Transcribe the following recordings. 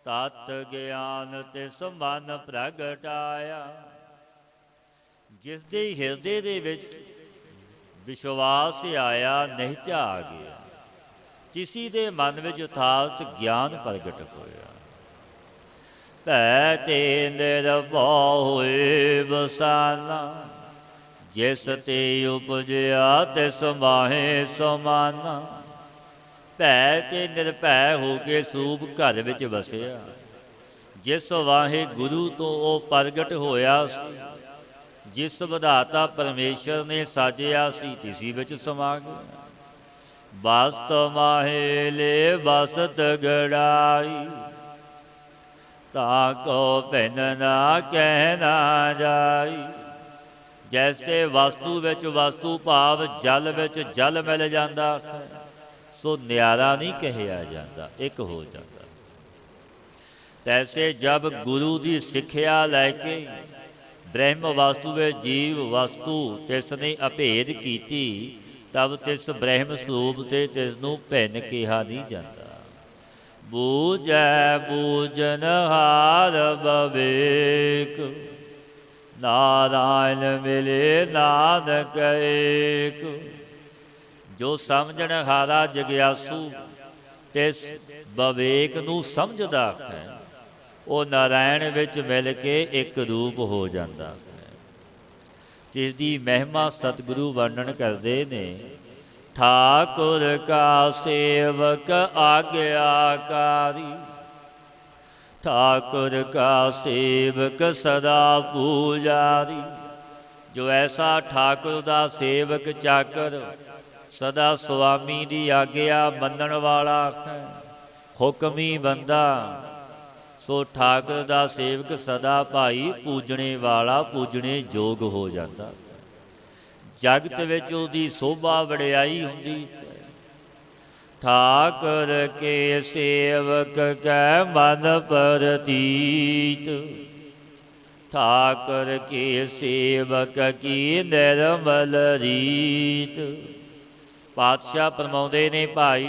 ਤਤ ਗਿਆਨ ਤਿਸ ਮਨ ਪ੍ਰਗਟਾਇਆ। ਜਿਸ ਦੇ ਹਿਰਦੇ ਦੇ ਵਿੱਚ ਵਿਸ਼ਵਾਸ ਆਇਆ, ਨਿਹਚਾ ਆ ਗਿਆ, ਤਿਸੀ ਦੇ ਮਨ ਵਿੱਚ ਯਥਾਰਥ ਗਿਆਨ ਪ੍ਰਗਟ ਹੋਇਆ। ਭੈ ਤੇ ਨਿਰਭਉ ਹੋਏ ਬਸਾਨਾ, ਜਿਸ ਤੇ ਉਪਜਿਆ ਤਿਸ ਮਾਹੇ ਸਮਾਨਾ। ਭੈ ਤੇ ਨਿਰਭੈ ਹੋ ਕੇ ਸਰੂਪ ਘਰ ਵਿੱਚ ਵਸਿਆ। ਜਿਸ ਵਾਹਿਗੁਰੂ ਤੋਂ ਉਹ ਪ੍ਰਗਟ ਹੋਇਆ ਸੀ, ਜਿਸ ਵਿਧਾਤਾ ਪਰਮੇਸ਼ਰ ਨੇ ਸਾਜਿਆ ਸੀ, ਤਿਸੀ ਵਿੱਚ ਸਮਾ ਗਿਆ। ਬਸਤ ਮਾਹੇ ਲੈ ਬਸਤ ਗੜਾਈ, ਤਾਂ ਕੋ ਭਿੰਨ ਨਾ ਕਹਿ ਨਾ ਜਾਈ। ਜੈਸੇ ਵਸਤੂ ਵਿੱਚ ਵਸਤੂ ਭਾਵ ਜਲ ਵਿੱਚ ਜਲ ਮਿਲ ਜਾਂਦਾ ਹੈ, ਸੋ ਨਿਆਰਾ ਨਹੀਂ ਕਹਿਆ ਜਾਂਦਾ, ਇੱਕ ਹੋ ਜਾਂਦਾ। ਤੈਸੇ ਜਬ ਗੁਰੂ ਦੀ ਸਿੱਖਿਆ ਲੈ ਕੇ ਬ੍ਰਹਮ ਵਸਤੂ ਵਿੱਚ ਜੀਵ ਵਸਤੂ ਤਿਸ ਨੇ ਅਭੇਦ ਕੀਤੀ, ਤਬ ਤਿਸ ਬ੍ਰਹਮ ਸਰੂਪ ਤੇ ਤਿਸ ਨੂੰ ਭਿੰਨ ਕਿਹਾ ਨਹੀਂ ਜਾਂਦਾ। ਬੂਝੈ ਬੂਝਨ ਹਾਰ ਬਵੇਕ, ਨਾਰਾਇਣ ਮਿਲੇ ਨਾਨਕ ਏਕ। ਜੋ ਸਮਝਣ ਹਾਰਾ ਜਗਿਆਸੂ ਤਿਸ ਬਵੇਕ ਨੂੰ ਸਮਝਦਾ ਹੈ, ਉਹ ਨਾਰਾਇਣ ਵਿੱਚ ਮਿਲ ਕੇ ਇੱਕ ਰੂਪ ਹੋ ਜਾਂਦਾ ਹੈ। ਜਿਸ ਦੀ ਮਹਿਮਾ ਸਤਿਗੁਰੂ ਵਰਣਨ ਕਰਦੇ ਨੇ। ਠਾਕੁਰ ਕਾ ਸੇਵਕ ਆਗਿਆਕਾਰੀ, ਠਾਕੁਰ ਕਾ ਸੇਵਕ ਸਦਾ ਪੂਜਾਰੀ। ਜੋ ਐਸਾ ਠਾਕੁਰ ਦਾ ਸੇਵਕ ਚਾਕਰ, ਸਦਾ ਸੁਆਮੀ ਦੀ ਆਗਿਆ ਮੰਨਣ ਵਾਲਾ ਹੈ, ਹੁਕਮੀ ਬੰਦਾ, ਸੋ ਠਾਕੁਰ ਦਾ ਸੇਵਕ ਸਦਾ ਭਾਈ ਪੂਜਣੇ ਵਾਲਾ, ਪੂਜਣੇ ਯੋਗ ਹੋ ਜਾਂਦਾ। ਜਗਤ ਵਿੱਚ ਉਹਦੀ ਸੋਭਾ ਵਡਿਆਈ ਹੁੰਦੀ। ਠਾਕੁਰ ਕੇ ਸੇਵਕ ਕੈ ਮਨ ਪ੍ਰਤੀਤ, ਠਾਕੁਰ ਕੇ ਸੇਵਕ ਕੀ ਨਿਰਮਲ ਰੀਤ। ਪਾਤਸ਼ਾਹ ਫਰਮਾਉਂਦੇ ਨੇ, ਭਾਈ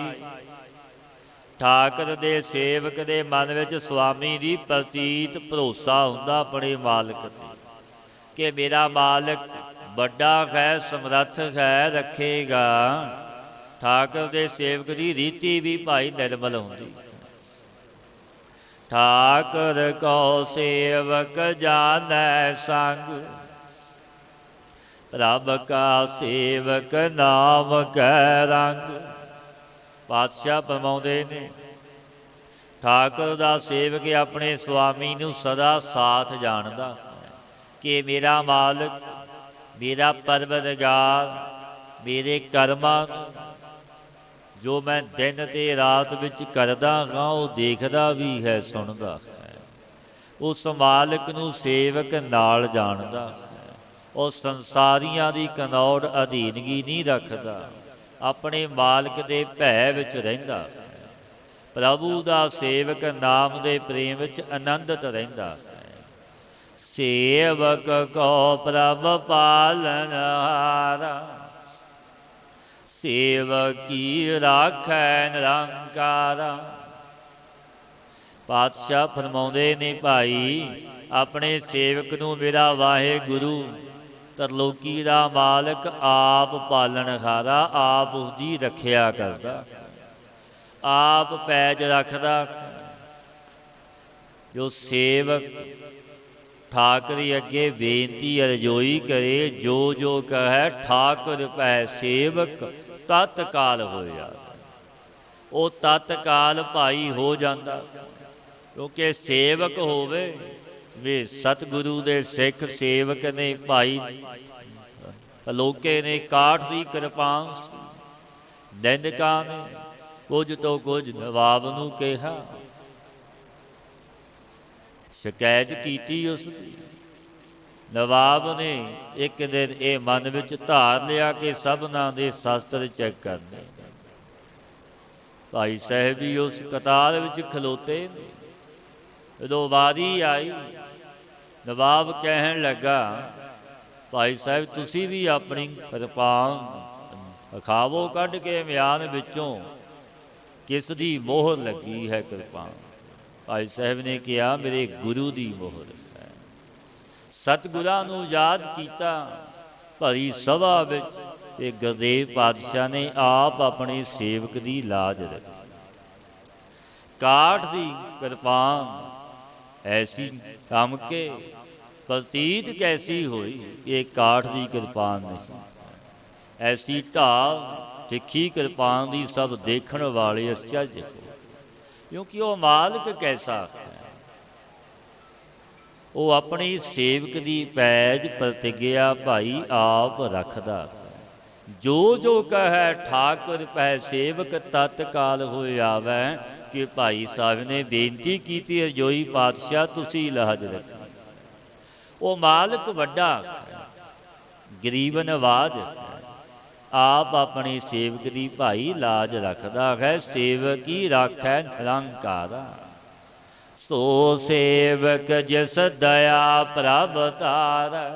ਠਾਕੁਰ ਦੇ ਸੇਵਕ ਦੇ ਮਨ ਵਿੱਚ ਸੁਆਮੀ ਦੀ ਪ੍ਰਤੀਤ ਭਰੋਸਾ ਹੁੰਦਾ ਆਪਣੇ ਮਾਲਕ ਤੇ, ਕਿ ਮੇਰਾ ਮਾਲਕ ਵੱਡਾ ਹੈ, ਸਮਰੱਥ ਹੈ, ਰੱਖੇਗਾ। ਠਾਕੁਰ ਦੇ ਸੇਵਕ ਦੀ ਰੀਤੀ ਵੀ ਭਾਈ ਨਿਰਮਲ ਹੁੰਦੀ। ਠਾਕੁਰ ਕੋ ਸੇਵਕ ਜਾਣੈ ਸੰਗ, ਪ੍ਰਭ ਕਾ ਸੇਵਕ ਨਾਮ ਕੈ ਰੰਗ। ਪਾਤਸ਼ਾਹ ਫਰਮਾਉਂਦੇ ਨੇ, ਠਾਕੁਰ ਦਾ ਸੇਵਕ ਆਪਣੇ ਸੁਆਮੀ ਨੂੰ ਸਦਾ ਸਾਥ ਜਾਣਦਾ ਹੈ, ਕਿ ਮੇਰਾ ਮਾਲਕ, ਮੇਰਾ ਪਰਵਰਦਗਾਰ, ਮੇਰੇ ਕਰਮਾਂ ਜੋ ਮੈਂ ਦਿਨ ਤੇ ਰਾਤ ਵਿੱਚ ਕਰਦਾ ਹਾਂ, ਉਹ ਦੇਖਦਾ ਵੀ ਹੈ, ਸੁਣਦਾ ਹੈ। ਉਸ ਮਾਲਕ ਨੂੰ ਸੇਵਕ ਨਾਲ ਜਾਣਦਾ ਹੈ। ਉਹ ਸੰਸਾਰੀਆਂ ਦੀ ਕਨੌੜ ਅਧੀਨਗੀ ਨਹੀਂ ਰੱਖਦਾ, ਆਪਣੇ ਮਾਲਕ ਦੇ ਭੈ ਵਿੱਚ ਰਹਿੰਦਾ ਹੈ। ਪ੍ਰਭੂ ਦਾ ਸੇਵਕ ਨਾਮ ਦੇ ਪ੍ਰੇਮ ਵਿੱਚ ਆਨੰਦਿਤ ਰਹਿੰਦਾ ਹੈ। ਸੇਵਕ ਕੋ ਪ੍ਰਭ ਪਾਲਨਹਾਰਾ, ਸੇਵਕੀ ਰਾਖੈ ਨਿਰੰਕਾਰਾ। ਪਾਤਸ਼ਾਹ ਫਰਮਾਉਂਦੇ ਨੇ, ਭਾਈ ਆਪਣੇ ਸੇਵਕ ਨੂੰ ਮੇਰਾ ਵਾਹਿਗੁਰੂ ਤਰਲੋਕੀ ਦਾ ਮਾਲਕ ਆਪ ਪਾਲਣਹਾਰਾ, ਆਪ ਉਸਦੀ ਰੱਖਿਆ ਕਰਦਾ, ਆਪ ਪੈਜ ਰੱਖਦਾ। ਜੋ ਸੇਵਕ ਠਾਕੁਰ ਅੱਗੇ ਬੇਨਤੀ ਅਰਜ਼ੋਈ ਕਰੇ, ਜੋ ਜੋ ਕਹੈ ਠਾਕੁਰ ਪੈ ਸੇਵਕ ਤਤਕਾਲ ਹੋਇਆ, ਉਹ ਤਤਕਾਲ ਭਾਈ ਹੋ ਜਾਂਦਾ। ਕਿਉਂਕਿ ਸੇਵਕ ਹੋਵੇ ਵੇ ਸਤਿਗੁਰੂ ਦੇ ਸਿੱਖ ਸੇਵਕ ਨੇ ਭਾਈ, ਲੋਕੇ ਨੇ ਕਾਠ ਦੀ ਕਿਰਪਾਨ, ਨਿੰਦਕਾਂ ਨੇ ਕੁਝ ਤੋਂ ਕੁਝ ਨਵਾਬ ਨੂੰ ਕਿਹਾ, ਸ਼ਿਕਾਇਤ ਕੀਤੀ ਉਸ ਦੀ। ਨਵਾਬ ਨੇ ਇੱਕ ਦਿਨ ਇਹ ਮਨ ਵਿੱਚ ਧਾਰ ਲਿਆ ਕਿ ਸਭਨਾਂ ਦੇ ਸ਼ਸਤਰ ਚੈੱਕ ਕਰਨੇ। ਭਾਈ ਸਾਹਿਬ ਵੀ ਉਸ ਕਤਾਰ ਵਿੱਚ ਖਲੋਤੇ ਨੇ। ਜਦੋਂ ਵਾਰੀ ਆਈ, ਨਵਾਬ ਕਹਿਣ ਲੱਗਾ, ਭਾਈ ਸਾਹਿਬ ਤੁਸੀਂ ਵੀ ਆਪਣੀ ਕਿਰਪਾਨ ਅਖਾਵੋ ਕੱਢ ਕੇ ਮਿਆਨ ਵਿੱਚੋਂ, ਕਿਸ ਦੀ ਮੋਹਰ ਲੱਗੀ ਹੈ ਕਿਰਪਾਨ। ਭਾਈ ਸਾਹਿਬ ਨੇ ਕਿਹਾ ਮੇਰੇ ਗੁਰੂ ਦੀ ਮੋਹਰ ਹੈ। ਸਤਿਗੁਰਾਂ ਨੂੰ ਯਾਦ ਕੀਤਾ ਭਰੀ ਸਭਾ ਵਿੱਚ, ਤੇ ਗੁਰਦੇਵ ਪਾਤਸ਼ਾਹ ਨੇ ਆਪ ਆਪਣੇ ਸੇਵਕ ਦੀ ਲਾਜ ਰੱਖੀ। ਕਾਠ ਦੀ ਕਿਰਪਾਨ ਐਸੀ ਕੰਮ ਕੇ ਪ੍ਰਤੀਤ ਕੈਸੀ ਹੋਈ, ਇਹ ਕਾਠ ਦੀ ਕਿਰਪਾਨ ਨਹੀਂ, ਐਸੀ ਢਾਲ ਤਿੱਖੀ ਕਿਰਪਾਨ ਦੀ ਸਭ ਦੇਖਣ ਵਾਲੇ ਅਚਰਜ ਹੋ, ਕਿਉਂਕਿ ਉਹ ਮਾਲਕ ਕੈਸਾ ਹੈ। ਉਹ ਆਪਣੀ ਸੇਵਕ ਦੀ ਪੈਜ ਪ੍ਰਤਿਗਿਆ ਭਾਈ ਆਪ ਰੱਖਦਾ। ਜੋ ਜੋ ਕਹੈ ਠਾਕੁਰ ਪੈ ਸੇਵਕ ਤਤਕਾਲ ਹੋਇ ਆਵੈ, ਕਿ ਭਾਈ ਸਾਹਿਬ ਨੇ ਬੇਨਤੀ ਕੀਤੀ ਅਰਜੋਈ ਪਾਤਸ਼ਾਹ ਤੁਸੀਂ ਲਾਜ ਰੱਖੋ। ਉਹ ਮਾਲਕ ਵੱਡਾ ਗਰੀਬ ਨਵਾਜ ਆਪ ਆਪਣੀ ਸੇਵਕ ਦੀ ਭਾਈ ਲਾਜ ਰੱਖਦਾ ਹੈ। ਸੇਵਕ ਹੀ ਰਾਖੈ ਨਿਰੰਕਾਰਾ, ਸੋ ਸੇਵਕ ਜਿਸ ਦਇਆ ਪ੍ਰਭ ਧਾਰੈ,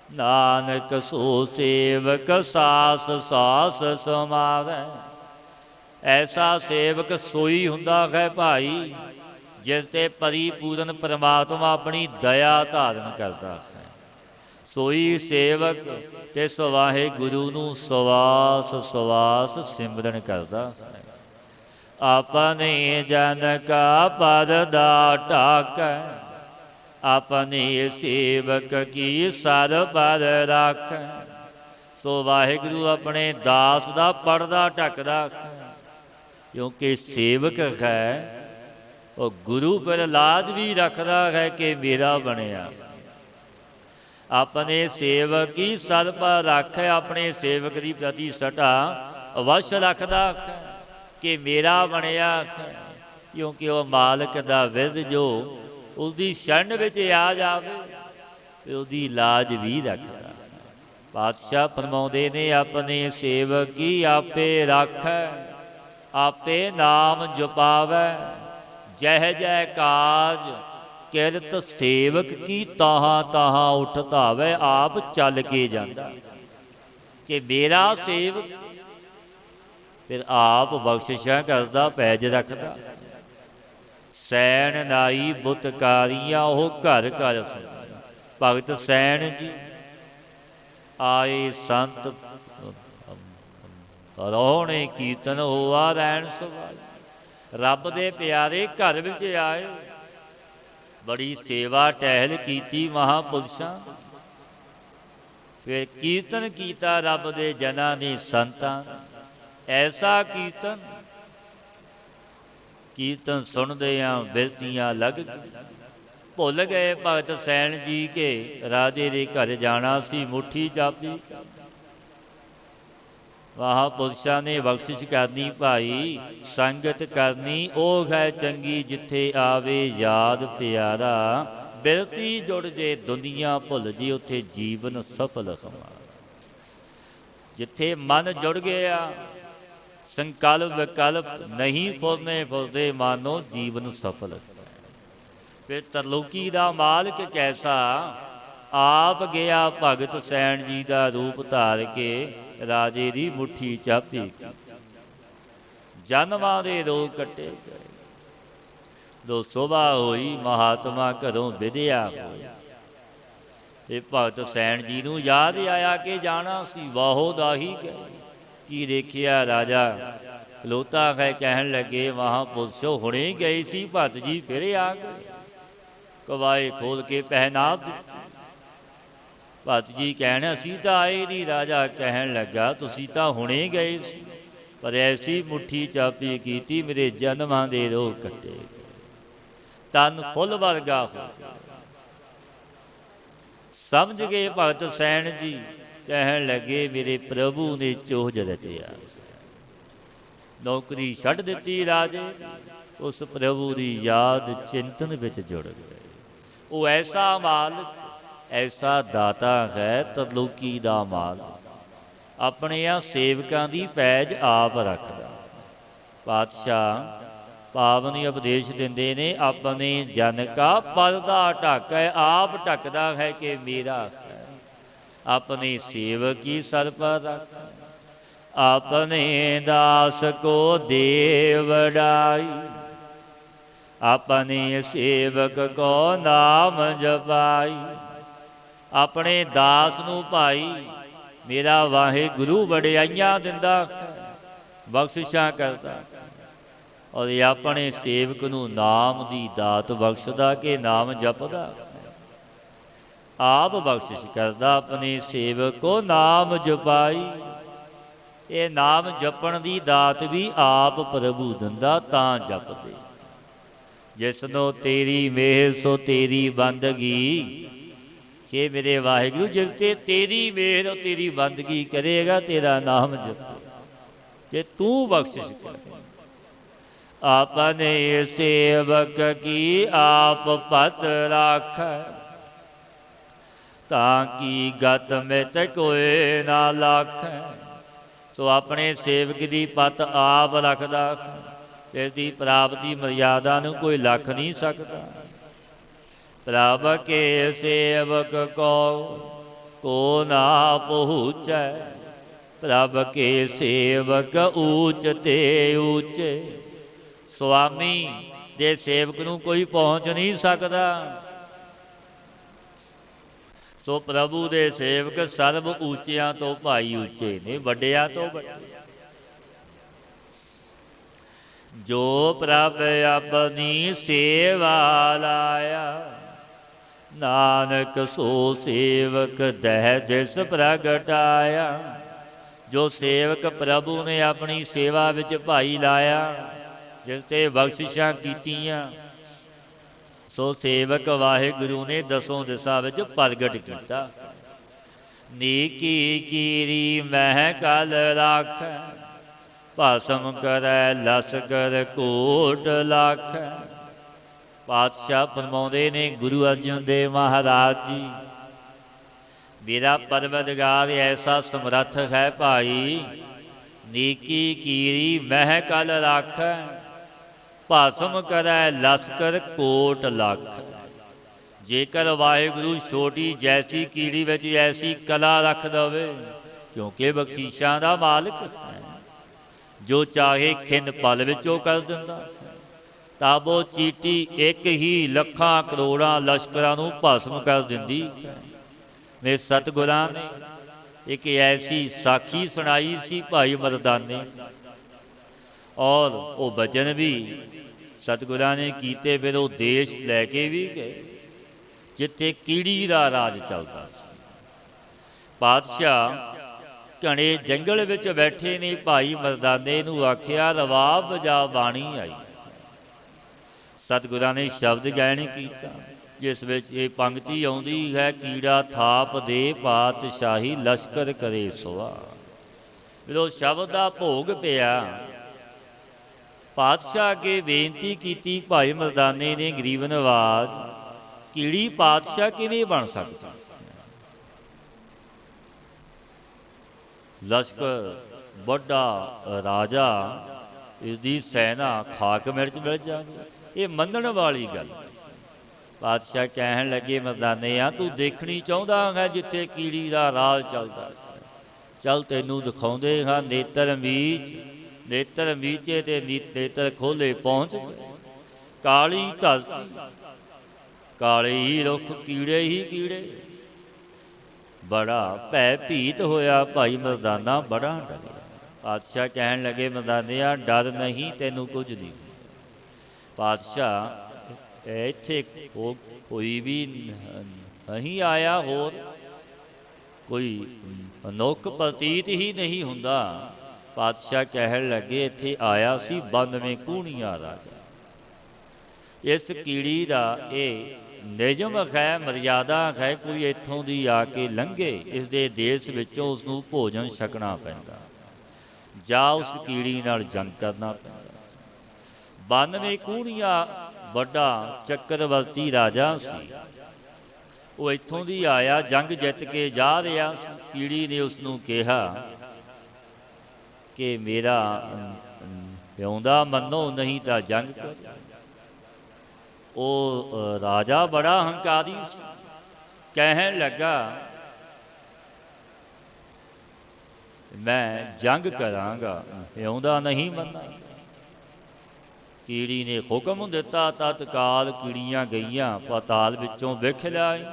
ਨਾਨਕ ਸੋ ਸੇਵਕ ਸਾਸ ਸਾਸ ਸਮਾਵੈ। ਐਸਾ ਸੇਵਕ ਸੋਈ ਹੁੰਦਾ ਹੈ ਭਾਈ ਜਿਸ ਤੇ ਪਰਿਪੂਰਨ ਪ੍ਰਮਾਤਮਾ ਆਪਣੀ ਦਇਆ ਧਾਰਨ ਕਰਦਾ ਹੈ। ਸੋਈ ਸੇਵਕ ਤੇ ਸਵਾਹੇ ਗੁਰੂ ਨੂੰ ਸਵਾਸ ਸਵਾਸ ਸਿਮਰਨ ਕਰਦਾ ਹੈ। ਆਪਣੇ ਜਨ ਕਾ ਪਰਦਾ ਢਾਕੈ, ਆਪਣੇ ਸੇਵਕ ਕੀ ਸਰ ਪਰ ਰਾਖੈ। ਸੋ ਵਾਹਿਗੁਰੂ ਆਪਣੇ ਦਾਸ ਦਾ ਪਰਦਾ ਢੱਕਦਾ, ਕਿਉਂਕਿ ਸੇਵਕ ਹੈ ਉਹ ਗੁਰੂ ਪਰ ਲਾਜ ਵੀ ਰੱਖਦਾ ਹੈ ਕਿ ਮੇਰਾ ਬਣਿਆ। ਆਪਣੇ ਸੇਵਕ ਹੀ ਸਰ ਪਰ ਰਾਖੈ, ਆਪਣੇ ਸੇਵਕ ਦੀ ਪ੍ਰਤੀ ਸਟਾ ਅਵਸ਼ ਰੱਖਦਾ ਕਿ ਮੇਰਾ ਬਣਿਆ, ਕਿਉਂਕਿ ਉਹ ਮਾਲਕ ਦਾ ਵਿਰਦ ਜੋ ਉਸਦੀ ਸ਼ਰਨ ਵਿੱਚ ਆ ਜਾਵੇ ਤੇ ਉਹਦੀ ਲਾਜ ਵੀ ਰੱਖਦਾ। ਪਾਤਸ਼ਾਹ ਫਰਮਾਉਂਦੇ ਨੇ ਆਪਣੇ ਸੇਵਕ ਹੀ ਆਪੇ ਰਾਖੈ, ਆਪੇ ਨਾਮ ਜਪਾਵੈ। ਜਹ ਜੈ ਕਾਜ ਕਿਰਤ ਸੇਵਕ ਕੀ ਤਾਹਾਂ ਤਾਹਾਂ ਉੱਠ ਧਾਵੈ। ਆਪ ਚੱਲ ਕੇ ਜਾਂਦਾ ਕਿ ਮੇਰਾ ਸੇਵਕ, ਫਿਰ ਆਪ ਬਖਸ਼ਿਸ਼ਾਂ ਕਰਦਾ, ਪੈਜ ਰੱਖਦਾ। ਸੈਣ ਨਾਈ ਬੁੱਤਕਾਰੀਆਂ ਉਹ ਘਰ ਘਰ ਭਗਤ ਸੈਣ ਜੀ ਆਏ ਸੰਤ ਰੋਣੇ ਕੀਰਤਨ ਹੋਆ ਰਹਿਣ ਸਵਾਈ। ਰੱਬ ਦੇ ਪਿਆਰੇ ਘਰ ਵਿੱਚ ਆਏ, ਬੜੀ ਸੇਵਾ ਟਹਿਲ ਕੀਤੀ ਮਹਾਂਪੁਰਸ਼ਾਂ, ਫਿਰ ਕੀਰਤਨ ਕੀਤਾ ਰੱਬ ਦੇ ਜਨਾਂ ਨੇ ਸੰਤਾਂ। ਐਸਾ ਕੀਰਤਨ ਕੀਰਤਨ ਸੁਣਦਿਆਂ ਬਿਰਤੀਆਂ ਲੱਗ ਭੁੱਲ ਗਏ ਭਗਤ ਸੈਣ ਜੀ ਕੇ ਰਾਜੇ ਦੇ ਘਰ ਜਾਣਾ ਸੀ। ਮੁੱਠੀ ਚਾਬੀ ਮਹਾਂਪੁਰਸ਼ਾਂ ਨੇ ਬਖਸ਼ਿਸ਼ ਕਰਨੀ ਭਾਈ, ਸੰਗਤ ਕਰਨੀ ਉਹ ਹੈ ਚੰਗੀ, ਜਿੱਥੇ ਆਵੇ ਯਾਦ ਪਿਆਰਾ। ਬਿਰਤੀ ਜੁੜ ਜੇ ਦੁਨੀਆ ਭੁੱਲ ਜੇ, ਉੱਥੇ ਜੀਵਨ ਸਫਲ ਹਮਾਰਾ। ਜਿੱਥੇ ਮਨ ਜੁੜ ਗਿਆ ਸੰਕਲਪ ਵਿਕਲਪ ਨਹੀਂ ਫੁਰਨੇ ਫੁਰਦੇ, ਮਾਨੋ ਜੀਵਨ ਸਫਲ। ਫਿਰ ਤਰਲੋਕੀ ਦਾ ਮਾਲਕ ਕੈਸਾ, ਆਪ ਗਿਆ ਭਗਤ ਸੈਣ ਜੀ ਦਾ ਰੂਪ ਧਾਰ ਕੇ ਰਾਜੇ ਦੀ ਮੁੱਠੀ ਚਾਬੀ। ਜਨਮਾਂ ਦੇ ਰੋਗ ਕੱਟੇ ਗਏ, ਦੋ ਸੁਬਾਹ ਹੋਈ ਮਹਾਤਮਾ ਘਰੋਂ ਵਿਦਿਆ ਹੋਈ। ਤੇ ਭਗਤ ਸੈਣ ਜੀ ਨੂੰ ਯਾਦ ਆਇਆ ਕਿ ਜਾਣਾ ਸੀ, ਵਾਹੋ ਦਾਹੀ ਗਏ। ਕੀ ਦੇਖਿਆ ਰਾਜਾ ਖਲੋਤਾ ਹੈ, ਕਹਿਣ ਲੱਗੇ ਮਹਾਂਪੁਰਸ਼ੋ ਹੁਣੇ ਗਏ ਸੀ ਭਗਤ ਜੀ ਫਿਰ ਆ ਗਏ। ਕਵਾਏ ਖੋਲ ਕੇ ਪਹਿਨਾ ਦਿੱਤੀ। ਭਗਤ ਜੀ ਕਹਿਣ ਅਸੀਂ ਤਾਂ ਆਏ ਨਹੀਂ। ਰਾਜਾ ਕਹਿਣ ਲੱਗਾ ਤੁਸੀਂ ਤਾਂ ਹੁਣੇ ਗਏ ਸੀ, ਪਰ ਐਸੀ ਮੁੱਠੀ ਚਾਬੀ ਕੀਤੀ ਮੇਰੇ ਜਨਮਾਂ ਦੇ ਰੋਗ ਕੱਟੇ, ਤਨ ਫੁੱਲ ਵਰਗਾ ਹੋ। ਸਮਝ ਗਏ ਭਗਤ ਸੈਣ ਜੀ, ਕਹਿਣ ਲੱਗੇ ਮੇਰੇ ਪ੍ਰਭੂ ਨੇ ਚੋਜ ਰਚਿਆ। ਨੌਕਰੀ ਛੱਡ ਦਿੱਤੀ ਰਾਜੇ, ਉਸ ਪ੍ਰਭੂ ਦੀ ਯਾਦ ਚਿੰਤਨ ਵਿੱਚ ਜੁੜ ਗਏ। ਉਹ ਐਸਾ ਮਾਲਕ ਐਸਾ ਦਾਤਾ ਹੈ, ਤਰਲੋਕੀ ਦਾ ਮਾਲਕ, ਆਪਣਿਆਂ ਸੇਵਕਾਂ ਦੀ ਪੈਜ ਆਪ ਰੱਖਦਾ। ਪਾਤਸ਼ਾਹ ਪਾਵਨੀ ਉਪਦੇਸ਼ ਦਿੰਦੇ ਨੇ, ਆਪਣੇ ਜਨ ਕਾ ਪਰਦਾ ਢਾਕੈ, ਆਪ ਢੱਕਦਾ ਹੈ ਕਿ ਮੇਰਾ ਹੈ। ਆਪਣੇ ਸੇਵਕ ਹੀ ਸਰ ਪਰ ਰੱਖ, ਆਪਣੇ ਦਾਸ ਕੋ ਦੇ ਵਡਾਈ। ਆਪਣੇ ਸੇਵਕ ਕੋ ਨਾਮ ਜਪਾਈ। ਆਪਣੇ ਦਾਸ ਨੂੰ ਭਾਈ ਮੇਰਾ ਵਾਹਿਗੁਰੂ ਵਡਿਆਈਆਂ ਦਿੰਦਾ, ਬਖਸ਼ਿਸ਼ਾਂ ਕਰਦਾ, ਔਰ ਆਪਣੇ ਸੇਵਕ ਨੂੰ ਨਾਮ ਦੀ ਦਾਤ ਬਖਸ਼ਦਾ ਕਿ ਨਾਮ ਜਪਦਾ। ਆਪ ਬਖਸ਼ਿਸ਼ ਕਰਦਾ, ਆਪਣੇ ਸੇਵਕ ਕੋ ਨਾਮ ਜਪਾਈ। ਇਹ ਨਾਮ ਜਪਣ ਦੀ ਦਾਤ ਵੀ ਆਪ ਪ੍ਰਭੂ ਦਿੰਦਾ, ਤਾਂ ਜਪਦੇ। ਜਿਸਨੋ ਤੇਰੀ ਮਿਹਰ ਸੋ ਤੇਰੀ ਬੰਦਗੀ, ਕਿ ਮੇਰੇ ਵਾਹਿਗੁਰੂ ਜਿਸ ਤੇ ਤੇਰੀ ਮਿਹਰ ਤੇਰੀ ਬੰਦਗੀ ਕਰੇਗਾ, ਤੇਰਾ ਨਾਮ ਜਪੇ, ਕਿ ਤੂੰ ਬਖਸ਼ਿਸ਼ ਕਰ। ਆਪਣੇ ਸੇਵਕ ਕੀ ਆਪ ਪਤ ਰਾਖੈ, ਤਾਂ ਕੀ ਗਤ ਮਿਤ ਕੋਇ ਨਾ ਲਾਖੈ। ਸੋ ਆਪਣੇ ਸੇਵਕ ਦੀ ਪਤ ਆਪ ਰੱਖਦਾ, ਇਸ ਦੀ ਪ੍ਰਾਪਤੀ ਮਰਿਆਦਾ ਨੂੰ ਕੋਈ ਲੱਖ ਨਹੀਂ ਸਕਦਾ। ਪ੍ਰਭ ਕੇ ਸੇਵਕ ਕੋ ਨਾ ਪਹੁੰਚੈ, ਪ੍ਰਭ ਕੇ ਸੇਵਕ ਊਚ ਤੇ ਊਚੇ। ਸੁਆਮੀ ਦੇ ਸੇਵਕ ਨੂੰ ਕੋਈ ਪਹੁੰਚ ਨਹੀਂ ਸਕਦਾ। ਸੋ ਪ੍ਰਭੂ ਦੇ ਸੇਵਕ ਸਰਬ ਉੱਚਿਆਂ ਤੋਂ ਭਾਈ ਉੱਚੇ ਨੇ, ਵੱਡਿਆਂ ਤੋਂ ਵੱਡੇ। ਜੋ ਪ੍ਰਭ ਆਪਣੀ ਸੇਵਾ ਲਾਇਆ, ਨਾਨਕ ਸੋ ਸੇਵਕ ਦਹਿ ਦਿਸ ਪ੍ਰਗਟਾਇਆ। ਜੋ ਸੇਵਕ ਪ੍ਰਭੂ ਨੇ ਆਪਣੀ ਸੇਵਾ ਵਿੱਚ ਭਾਈ ਲਾਇਆ, ਜਿਸ ਤੇ ਬਖਸ਼ਿਸ਼ਾਂ ਕੀਤੀਆਂ, ਸੋ ਸੇਵਕ ਵਾਹਿਗੁਰੂ ਨੇ ਦਸੋਂ ਦਿਸ਼ਾ ਵਿੱਚ ਪ੍ਰਗਟ ਕੀਤਾ। ਨੀਕੀ ਕੀਰੀ ਮਹਿ ਕਲ ਰਾਖੈ, ਭਸਮ ਕਰੈ ਲਸਕਰ ਕੋਟ ਲਾਖੈ। ਪਾਤਸ਼ਾਹ ਫਰਮਾਉਂਦੇ ਨੇ ਗੁਰੂ ਅਰਜਨ ਦੇਵ ਮਹਾਰਾਜ ਜੀ, ਮੇਰਾ ਪਰਵਰਦਗਾਰ ਐਸਾ ਸਮਰੱਥ ਹੈ ਭਾਈ, ਨੀਕੀ ਕੀਰੀ ਮਹਿ ਕਲ ਰਾਖੈ, ਭਸਮ ਕਰੈ ਲਸਕਰ ਕੋਟ ਲੱਖ। ਜੇਕਰ ਵਾਹਿਗੁਰੂ ਛੋਟੀ ਜੈਸੀ ਕੀੜੀ ਵਿੱਚ ਐਸੀ ਕਲਾ ਰੱਖ ਦੇਵੇ, ਕਿਉਂਕਿ ਬਖਸ਼ੀਸ਼ਾਂ ਦਾ ਮਾਲਕ ਹੈ, ਜੋ ਚਾਹੇ ਖਿੰਨ ਪਲ ਵਿੱਚੋਂ ਕਰ ਦਿੰਦਾ। ਤਾਬੋ ਚੀਟੀ ਇੱਕ ਹੀ ਲੱਖਾਂ ਕਰੋੜਾਂ ਲਸ਼ਕਰਾਂ ਨੂੰ ਭਸਮ ਕਰ ਦਿੰਦੀ। ਮੇਰੇ ਸਤਿਗੁਰਾਂ ਨੇ ਇੱਕ ਐਸੀ ਸਾਖੀ ਸੁਣਾਈ ਸੀ ਭਾਈ ਮਰਦਾਨੇ, ਔਰ ਉਹ ਬਚਨ ਵੀ ਸਤਿਗੁਰਾਂ ਨੇ ਕੀਤੇ। ਫਿਰ ਉਹ ਦੇਸ਼ ਲੈ ਕੇ ਵੀ ਗਏ ਜਿੱਥੇ ਕੀੜੀ ਦਾ ਰਾਜ ਚੱਲਦਾ ਸੀ। ਪਾਤਸ਼ਾਹ ਘਣੇ ਜੰਗਲ ਵਿੱਚ ਬੈਠੇ ਨੇ, ਭਾਈ ਮਰਦਾਨੇ ਨੂੰ ਆਖਿਆ ਰਵਾਬ ਵਜਾ ਬਾਣੀ ਆਈ। ਸਤਿਗੁਰਾਂ ਨੇ ਸ਼ਬਦ ਗਾਇਨ ਕੀਤਾ, ਜਿਸ ਵਿੱਚ ਇਹ ਪੰਕਤੀ ਆਉਂਦੀ ਹੈ, ਕੀੜਾ ਥਾਪ ਦੇ ਪਾਤਸ਼ਾਹੀ ਲਸ਼ਕਰ ਕਰੇ ਸੋਆ। ਜਦੋਂ ਸ਼ਬਦ ਦਾ ਭੋਗ ਪਿਆ, ਪਾਤਸ਼ਾਹ ਅੱਗੇ ਬੇਨਤੀ ਕੀਤੀ, ਭਾਈ ਮਰਦਾਨੇ ਨੇ ਗਰੀਬ ਨਵਾਜ, ਕੀੜੀ ਪਾਤਸ਼ਾਹ ਕਿਵੇਂ ਬਣ ਸਕਦਾ? ਲਸ਼ਕਰ ਵੱਡਾ ਰਾਜਾ, ਇਸਦੀ ਸੈਨਾ ਖਾਕ ਮਿਰਚ ਮਿਲ ਜਾਣੀ, ਇਹ ਮੰਨਣ ਵਾਲੀ ਗੱਲ। ਪਾਤਸ਼ਾਹ ਕਹਿਣ ਲੱਗੇ, ਮਰਦਾਨੇ ਆ ਤੂੰ ਦੇਖਣੀ ਚਾਹੁੰਦਾ ਹੈ ਜਿੱਥੇ ਕੀੜੀ ਦਾ ਰਾਜ ਚੱਲਦਾ, ਚੱਲ ਤੈਨੂੰ ਦਿਖਾਉਂਦੇ ਹਾਂ। ਨੇਤਰ ਮੀਚ, ਨੇਤਰ ਮੀਚੇ ਤੇ ਨੇਤਰ ਖੋਲੇ ਪਹੁੰਚ ਗਏ। ਕਾਲੀ ਧਰਤੀ, ਕਾਲੇ ਹੀ ਰੁੱਖ, ਕੀੜੇ ਹੀ ਕੀੜੇ। ਬੜਾ ਭੈ ਭੀਤ ਹੋਇਆ ਭਾਈ ਮਰਦਾਨਾ, ਬੜਾ ਡਰਿਆ। ਪਾਤਸ਼ਾਹ ਕਹਿਣ ਲੱਗੇ, ਮਰਦਾਨਿਆ ਡਰ ਨਹੀਂ, ਤੈਨੂੰ ਕੁਝ ਨਹੀਂ। ਪਾਤਸ਼ਾਹ ਇੱਥੇ ਕੋਈ ਵੀ ਨਹੀਂ ਆਇਆ, ਹੋਰ ਕੋਈ ਮਨੁੱਖ ਪ੍ਰਤੀਤ ਹੀ ਨਹੀਂ ਹੁੰਦਾ। ਪਾਤਸ਼ਾਹ ਕਹਿਣ ਲੱਗੇ, ਇੱਥੇ ਆਇਆ ਸੀ 92 ਕੂਣੀਆਂ ਰਾਜਾ। ਇਸ ਕੀੜੀ ਦਾ ਇਹ ਨਿਯਮ ਹੈ, ਮਰਿਆਦਾ ਹੈ, ਕੋਈ ਇੱਥੋਂ ਦੀ ਆ ਕੇ ਲੰਘੇ, ਇਸ ਦੇ ਦੇਸ਼ ਵਿੱਚੋਂ ਉਸਨੂੰ ਭੋਜਨ ਛਕਣਾ ਪੈਂਦਾ ਜਾਂ ਉਸ ਕੀੜੀ ਨਾਲ ਜੰਗ ਕਰਨਾ ਪੈਂਦਾ। 92 ਕੂਣੀਆਂ ਵੱਡਾ ਚੱਕਰਵਰਤੀ ਰਾਜਾ ਸੀ, ਉਹ ਇੱਥੋਂ ਦੀ ਆਇਆ, ਜੰਗ ਜਿੱਤ ਕੇ ਜਾ ਰਿਹਾ। ਕੀੜੀ ਨੇ ਉਸਨੂੰ ਕਿਹਾ ਕਿ ਮੇਰਾ ਪਿਆਉਂਦਾ ਮੰਨੋ, ਨਹੀਂ ਤਾਂ ਜੰਗ ਕਰ। ਉਹ ਰਾਜਾ ਬੜਾ ਹੰਕਾਰੀ ਸੀ, ਕਹਿਣ ਲੱਗਾ ਮੈਂ ਜੰਗ ਕਰਾਂਗਾ, ਪਿਆਉਂਦਾ ਨਹੀਂ ਮੰਨਾਂ। ਕੀੜੀ ਨੇ ਹੁਕਮ ਦਿੱਤਾ, ਤਤਕਾਲ ਕੀੜੀਆਂ ਗਈਆਂ ਪਾਤਾਲ ਵਿੱਚੋਂ ਵਿਖ ਲਿਆਈ।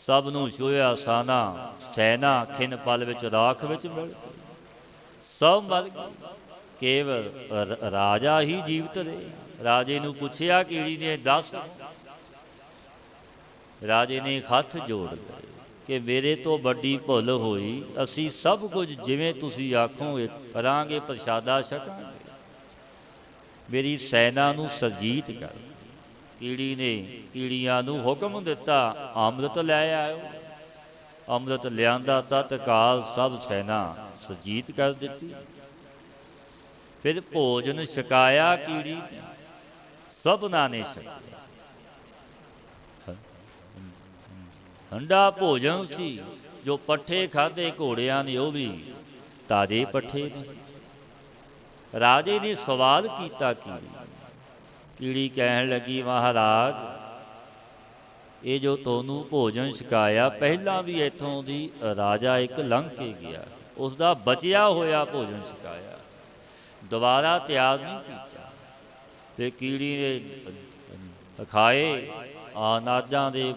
ਸਭ ਨੂੰ ਛੋਹਿਆ ਸਾਨਾ, ਸੈਨਾ ਖਿਨ ਪਲ ਵਿੱਚ ਰਾਖ ਵਿੱਚ ਮਿਲ ਗਈ। ਸਭ ਮਰ ਗਏ, ਕੇਵਲ ਰਾਜਾ ਹੀ ਜੀਵਤ ਰਹੇ। ਰਾਜੇ ਨੂੰ ਪੁੱਛਿਆ ਕੀੜੀ ਨੇ, ਦੱਸ। ਰਾਜੇ ਨੇ ਹੱਥ ਜੋੜ ਲਏ ਕਿ ਮੇਰੇ ਤੋਂ ਵੱਡੀ ਭੁੱਲ ਹੋਈ। ਅਸੀਂ ਸਭ ਕੁਝ ਜਿਵੇਂ ਤੁਸੀਂ ਆਖੋਗੇ ਕਰਾਂਗੇ, ਪ੍ਰਸ਼ਾਦਾ ਛਕਾਂਗੇ। ਮੇਰੀ ਸੈਨਾ ਨੂੰ ਸਰਜੀਤ ਕਰ। ਕੀੜੀ ਨੇ ਕੀੜੀਆਂ ਨੂੰ ਹੁਕਮ ਦਿੱਤਾ, ਅੰਮ੍ਰਿਤ ਲੈ ਆਇਓ। ਅੰਮ੍ਰਿਤ ਲਿਆਂਦਾ, ਤਤਕਾਲ ਸਭ ਸੈਨਾ ਸਰਜੀਤ ਕਰ ਦਿੱਤੀ। ਫਿਰ ਭੋਜਨ ਛਕਾਇਆ ਕੀੜੀ ਨੇ, ਸਭਨਾਂ ਨੇ ਛਕਿਆ। ਠੰਡਾ ਭੋਜਨ ਸੀ। ਜੋ ਪੱਠੇ ਖਾਧੇ ਘੋੜਿਆਂ ਨੇ ਉਹ ਵੀ ਤਾਜ਼ੇ ਪੱਠੇ ਨੇ। ਰਾਜੇ ਨੇ ਸਵਾਲ ਕੀਤਾ ਕੀੜੀ ਕਹਿਣ ਲੱਗੀ, ਮਹਾਰਾਜ ਇਹ ਜੋ ਤੁਹਾਨੂੰ ਭੋਜਨ ਛਕਾਇਆ, ਪਹਿਲਾਂ ਵੀ ਇੱਥੋਂ ਦੀ ਰਾਜਾ ਇੱਕ ਲੰਘ ਕੇ ਗਿਆ, ਉਸ ਦਾ ਬਚਿਆ ਹੋਇਆ ਭੋਜਨ ਛਕਾਇਆ, ਦੁਬਾਰਾ ਤਿਆਗ ਨਹੀਂ ਕੀਤਾ। ਤੇ ਕੀੜੀ ਨੇ ਖਾਏ, ਅਨਾਜਾਂ ਦੇ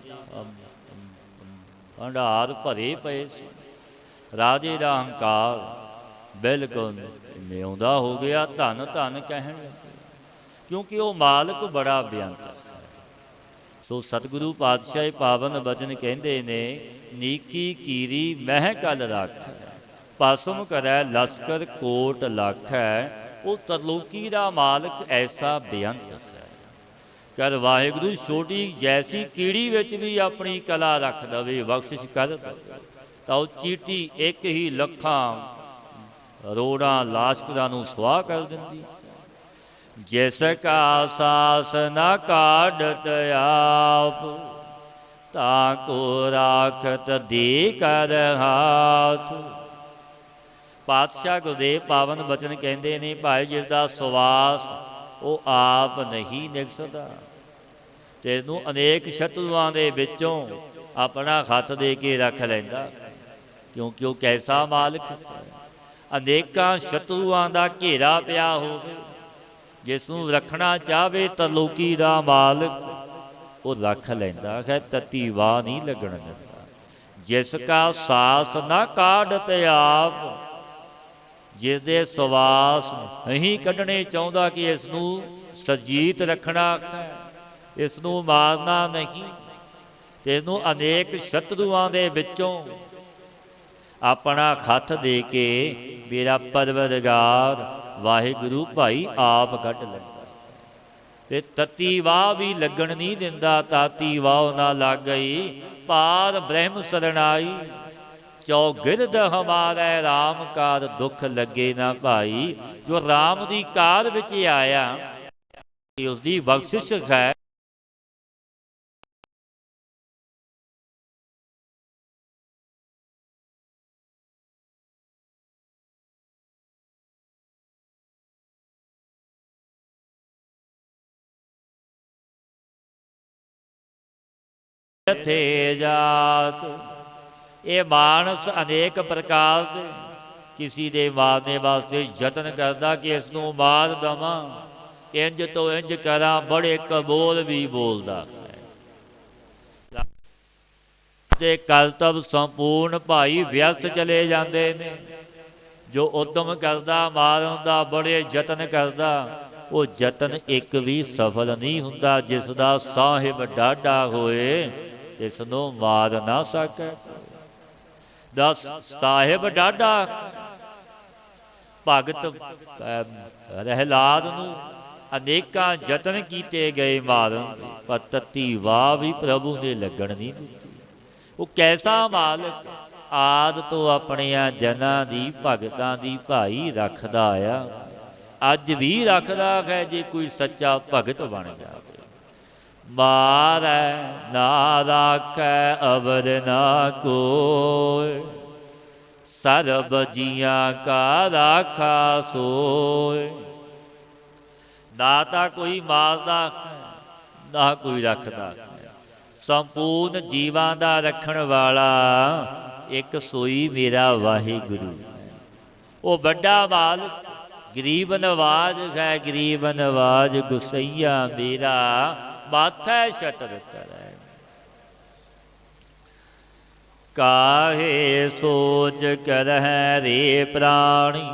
ਭੰਡਾਰ ਭਰੇ ਪਏ ਸੀ। ਰਾਜੇ ਦਾ ਹੰਕਾਰ ਬਿਲਕੁਲ ਨਿਉਂਦਾ ਹੋ ਗਿਆ, ਧੰਨ ਧੰਨ ਕਹਿਣ ਲੱਗੇ, ਕਿਉਂਕਿ ਉਹ ਮਾਲਕ ਬੜਾ ਬੇਅੰਤ ਹੈ। ਸੋ ਸਤਿਗੁਰੂ ਪਾਤਸ਼ਾਹ ਪਾਵਨ ਬਚਨ ਕਹਿੰਦੇ ਨੇ, ਨੀਕੀ ਕੀਰੀ ਮਹਿ ਕਲ ਰੱਖ, ਭਸਮ ਕਰੈ ਲਸਕਰ ਕੋਟ ਲੱਖ ਹੈ। ਉਹ ਤਰਲੋਕੀ ਦਾ ਮਾਲਕ ਐਸਾ ਬੇਅੰਤ ਹੈ। ਕਰ ਵਾਹਿਗੁਰੂ ਛੋਟੀ ਜੈਸੀ ਕੀੜੀ ਵਿੱਚ ਵੀ ਆਪਣੀ ਕਲਾ ਰੱਖ ਦਵੇ, ਬਖਸ਼ਿਸ਼ ਕਰ ਦਵੇ, ਤਾਂ ਉਹ ਚੀਟੀ ਇੱਕ ਹੀ ਲੱਖਾਂ ਰੋੜਾਂ ਲਾਸ਼ਕਰਾਂ ਨੂੰ ਸੁਆਹ ਕਰ ਦਿੰਦੀ। ਜਿਸ ਕਾ ਸਾਸ ਨਾ ਕਾਢਤ ਆਪ, ਤਾਂ ਕੋ ਰਾਖਤ ਦੇ ਕਰ ਹਾਥ। ਪਾਤਸ਼ਾਹ ਗੁਰਦੇਵ ਪਾਵਨ ਬਚਨ ਕਹਿੰਦੇ ਨੇ, ਭਾਈ ਜਿਸ ਦਾ ਸਵਾਸ ਉਹ ਆਪ ਨਹੀਂ ਨਿਕਸਦਾ, ਤੇ ਇਹਨੂੰ ਅਨੇਕ ਸ਼ਤਰੂਆਂ ਦੇ ਵਿੱਚੋਂ ਆਪਣਾ ਹੱਥ ਦੇ ਕੇ ਰੱਖ ਲੈਂਦਾ, ਕਿਉਂਕਿ ਉਹ ਕੈਸਾ ਮਾਲਕ ਹੈ। ਅਨੇਕਾਂ ਸ਼ਤਰੂਆਂ ਦਾ ਘੇਰਾ ਪਿਆ ਹੋਵੇ, ਜਿਸ ਨੂੰ ਰੱਖਣਾ ਚਾਹਵੇ ਤਰਲੋਕੀ ਦਾ ਮਾਲਕ ਉਹ ਰੱਖ ਲੈਂਦਾ ਹੈ, ਤਤੀ ਵਾਹ ਨਹੀਂ ਲੱਗਣ ਦਿੰਦਾ। ਜਿਸ ਕਾ ਸਾਸ ਨਾ ਕਾਢਤ ਆਪ, ਜਿਸ ਦੇ ਸਵਾਸ ਨਹੀਂ ਕੱਢਣੇ ਚਾਹੁੰਦਾ ਕਿ ਇਸ ਨੂੰ ਸਰਜੀਤ ਰੱਖਣਾ, ਇਸ ਨੂੰ ਮਾਰਨਾ ਨਹੀਂ, ਤੇ ਇਹਨੂੰ ਅਨੇਕ ਸ਼ਤਰੂਆਂ ਦੇ ਵਿੱਚੋਂ ਆਪਣਾ ਹੱਥ ਦੇ ਕੇ ਮੇਰਾ ਪਰਵਰਦਗਾਰ ਵਾਹਿਗੁਰੂ ਭਾਈ ਆਪ ਕੱਢ ਲੈਂਦਾ। ਤੇ ਤਤੀ ਵਾਹ ਵੀ ਲੱਗਣ ਨਹੀਂ ਦਿੰਦਾ, ਤਾਤੀ ਵਾਹ ਨਾ ਲੱਗ ਗਈ, ਪਾਰ ਬ੍ਰਹਮ ਸਰਣਾਈ। ਚੌਗਿਰਦ ਹਮਾਰੇ ਰਾਮ ਕਾਰ, ਦੁੱਖ ਲੱਗੇ ਨਾ ਭਾਈ। ਜੋ ਰਾਮ ਦੀ ਕਾਰ ਵਿੱਚ ਆਇਆ, ਉਸ ਦੀ ਬਖਸ਼ਿਸ਼ ਹੈ। ਥੇ ਜਾਤ, ਇਹ ਮਾਨਸ ਅਨੇਕ ਪ੍ਰਕਾਰ ਦੇ ਕਿਸੀ ਦੇ ਮਾਰਨੇ ਵਾਸਤੇ ਯਤਨ ਕਰਦਾ ਕਿ ਇਸ ਨੂੰ ਮਾਰ ਦੇਵਾਂ, ਇੰਜ ਤੋਂ ਇੰਜ ਕਰਾਂ, ਬੜੇ ਕਬੋਲ ਵੀ ਬੋਲਦਾ ਹੈ। ਤੇ ਕਰਤੱਵ ਸੰਪੂਰਨ ਭਾਈ ਵਿਅਸਤ ਚਲੇ ਜਾਂਦੇ ਨੇ। ਜੋ ਉਦਮ ਕਰਦਾ ਮਾਰਨ ਦਾ, ਬੜੇ ਯਤਨ ਕਰਦਾ, ਉਹ ਯਤਨ ਇੱਕ ਵੀ ਸਫਲ ਨਹੀਂ ਹੁੰਦਾ। ਜਿਸ ਦਾ ਸਾਹਿਬ ਡਾਢਾ ਹੋਏ, ਤਿਸ ਨੂੰ ਮਾਰ ਨਾ ਸਕੈ। ਦਸ ਸਾਹਿਬ ਡਾਢਾ ਭਗਤ ਪ੍ਰਹਿਲਾਦ ਨੂੰ ਅਨੇਕਾਂ ਯਤਨ ਕੀਤੇ ਗਏ ਮਾਰਨ ਦੇ, ਪਰ ਤਤੀ ਵਾਹ ਵੀ ਪ੍ਰਭੂ ਨੇ ਲੱਗਣ ਨਹੀਂ ਦਿੱਤੀ। ਉਹ ਕੈਸਾ ਮਾਲਕ, ਆਦਿ ਤੋਂ ਆਪਣਿਆਂ ਜਨਾਂ ਦੀ ਭਗਤਾਂ ਦੀ ਭਾਈ ਰੱਖਦਾ ਆ, ਅੱਜ ਵੀ ਰੱਖਦਾ ਹੈ। ਜੇ ਕੋਈ ਸੱਚਾ ਭਗਤ ਬਣ ਜਾਵੇ, ਮਾਰੈ ਨਾ ਰਾਖੈ ਅਵਰ ਨਾ ਕੋਇ, ਸਰਬ ਜੀਆਂ ਕਾ ਰਾਖਾ ਸੋਇ। ਨਾ ਤਾਂ ਕੋਈ ਮਾਰਦਾ, ਨਾ ਕੋਈ ਰੱਖਦਾ। ਸੰਪੂਰਨ ਜੀਵਾਂ ਦਾ ਰੱਖਣ ਵਾਲਾ ਇੱਕ ਸੋਈ ਮੇਰਾ ਵਾਹਿਗੁਰੂ। ਉਹ ਵੱਡਾ ਮਾਲਕ ਗਰੀਬ ਨਵਾਜ ਹੈ ਗਰੀਬ ਨਵਾਜ ਗੁਸਈਆ ਮੇਰਾ, ਮਾਥੈ ਛਤਰ ਧਰੈ। ਕਾਹੇ ਸੋਚ ਕਰਹਿ ਰੇ ਪ੍ਰਾਣੀ,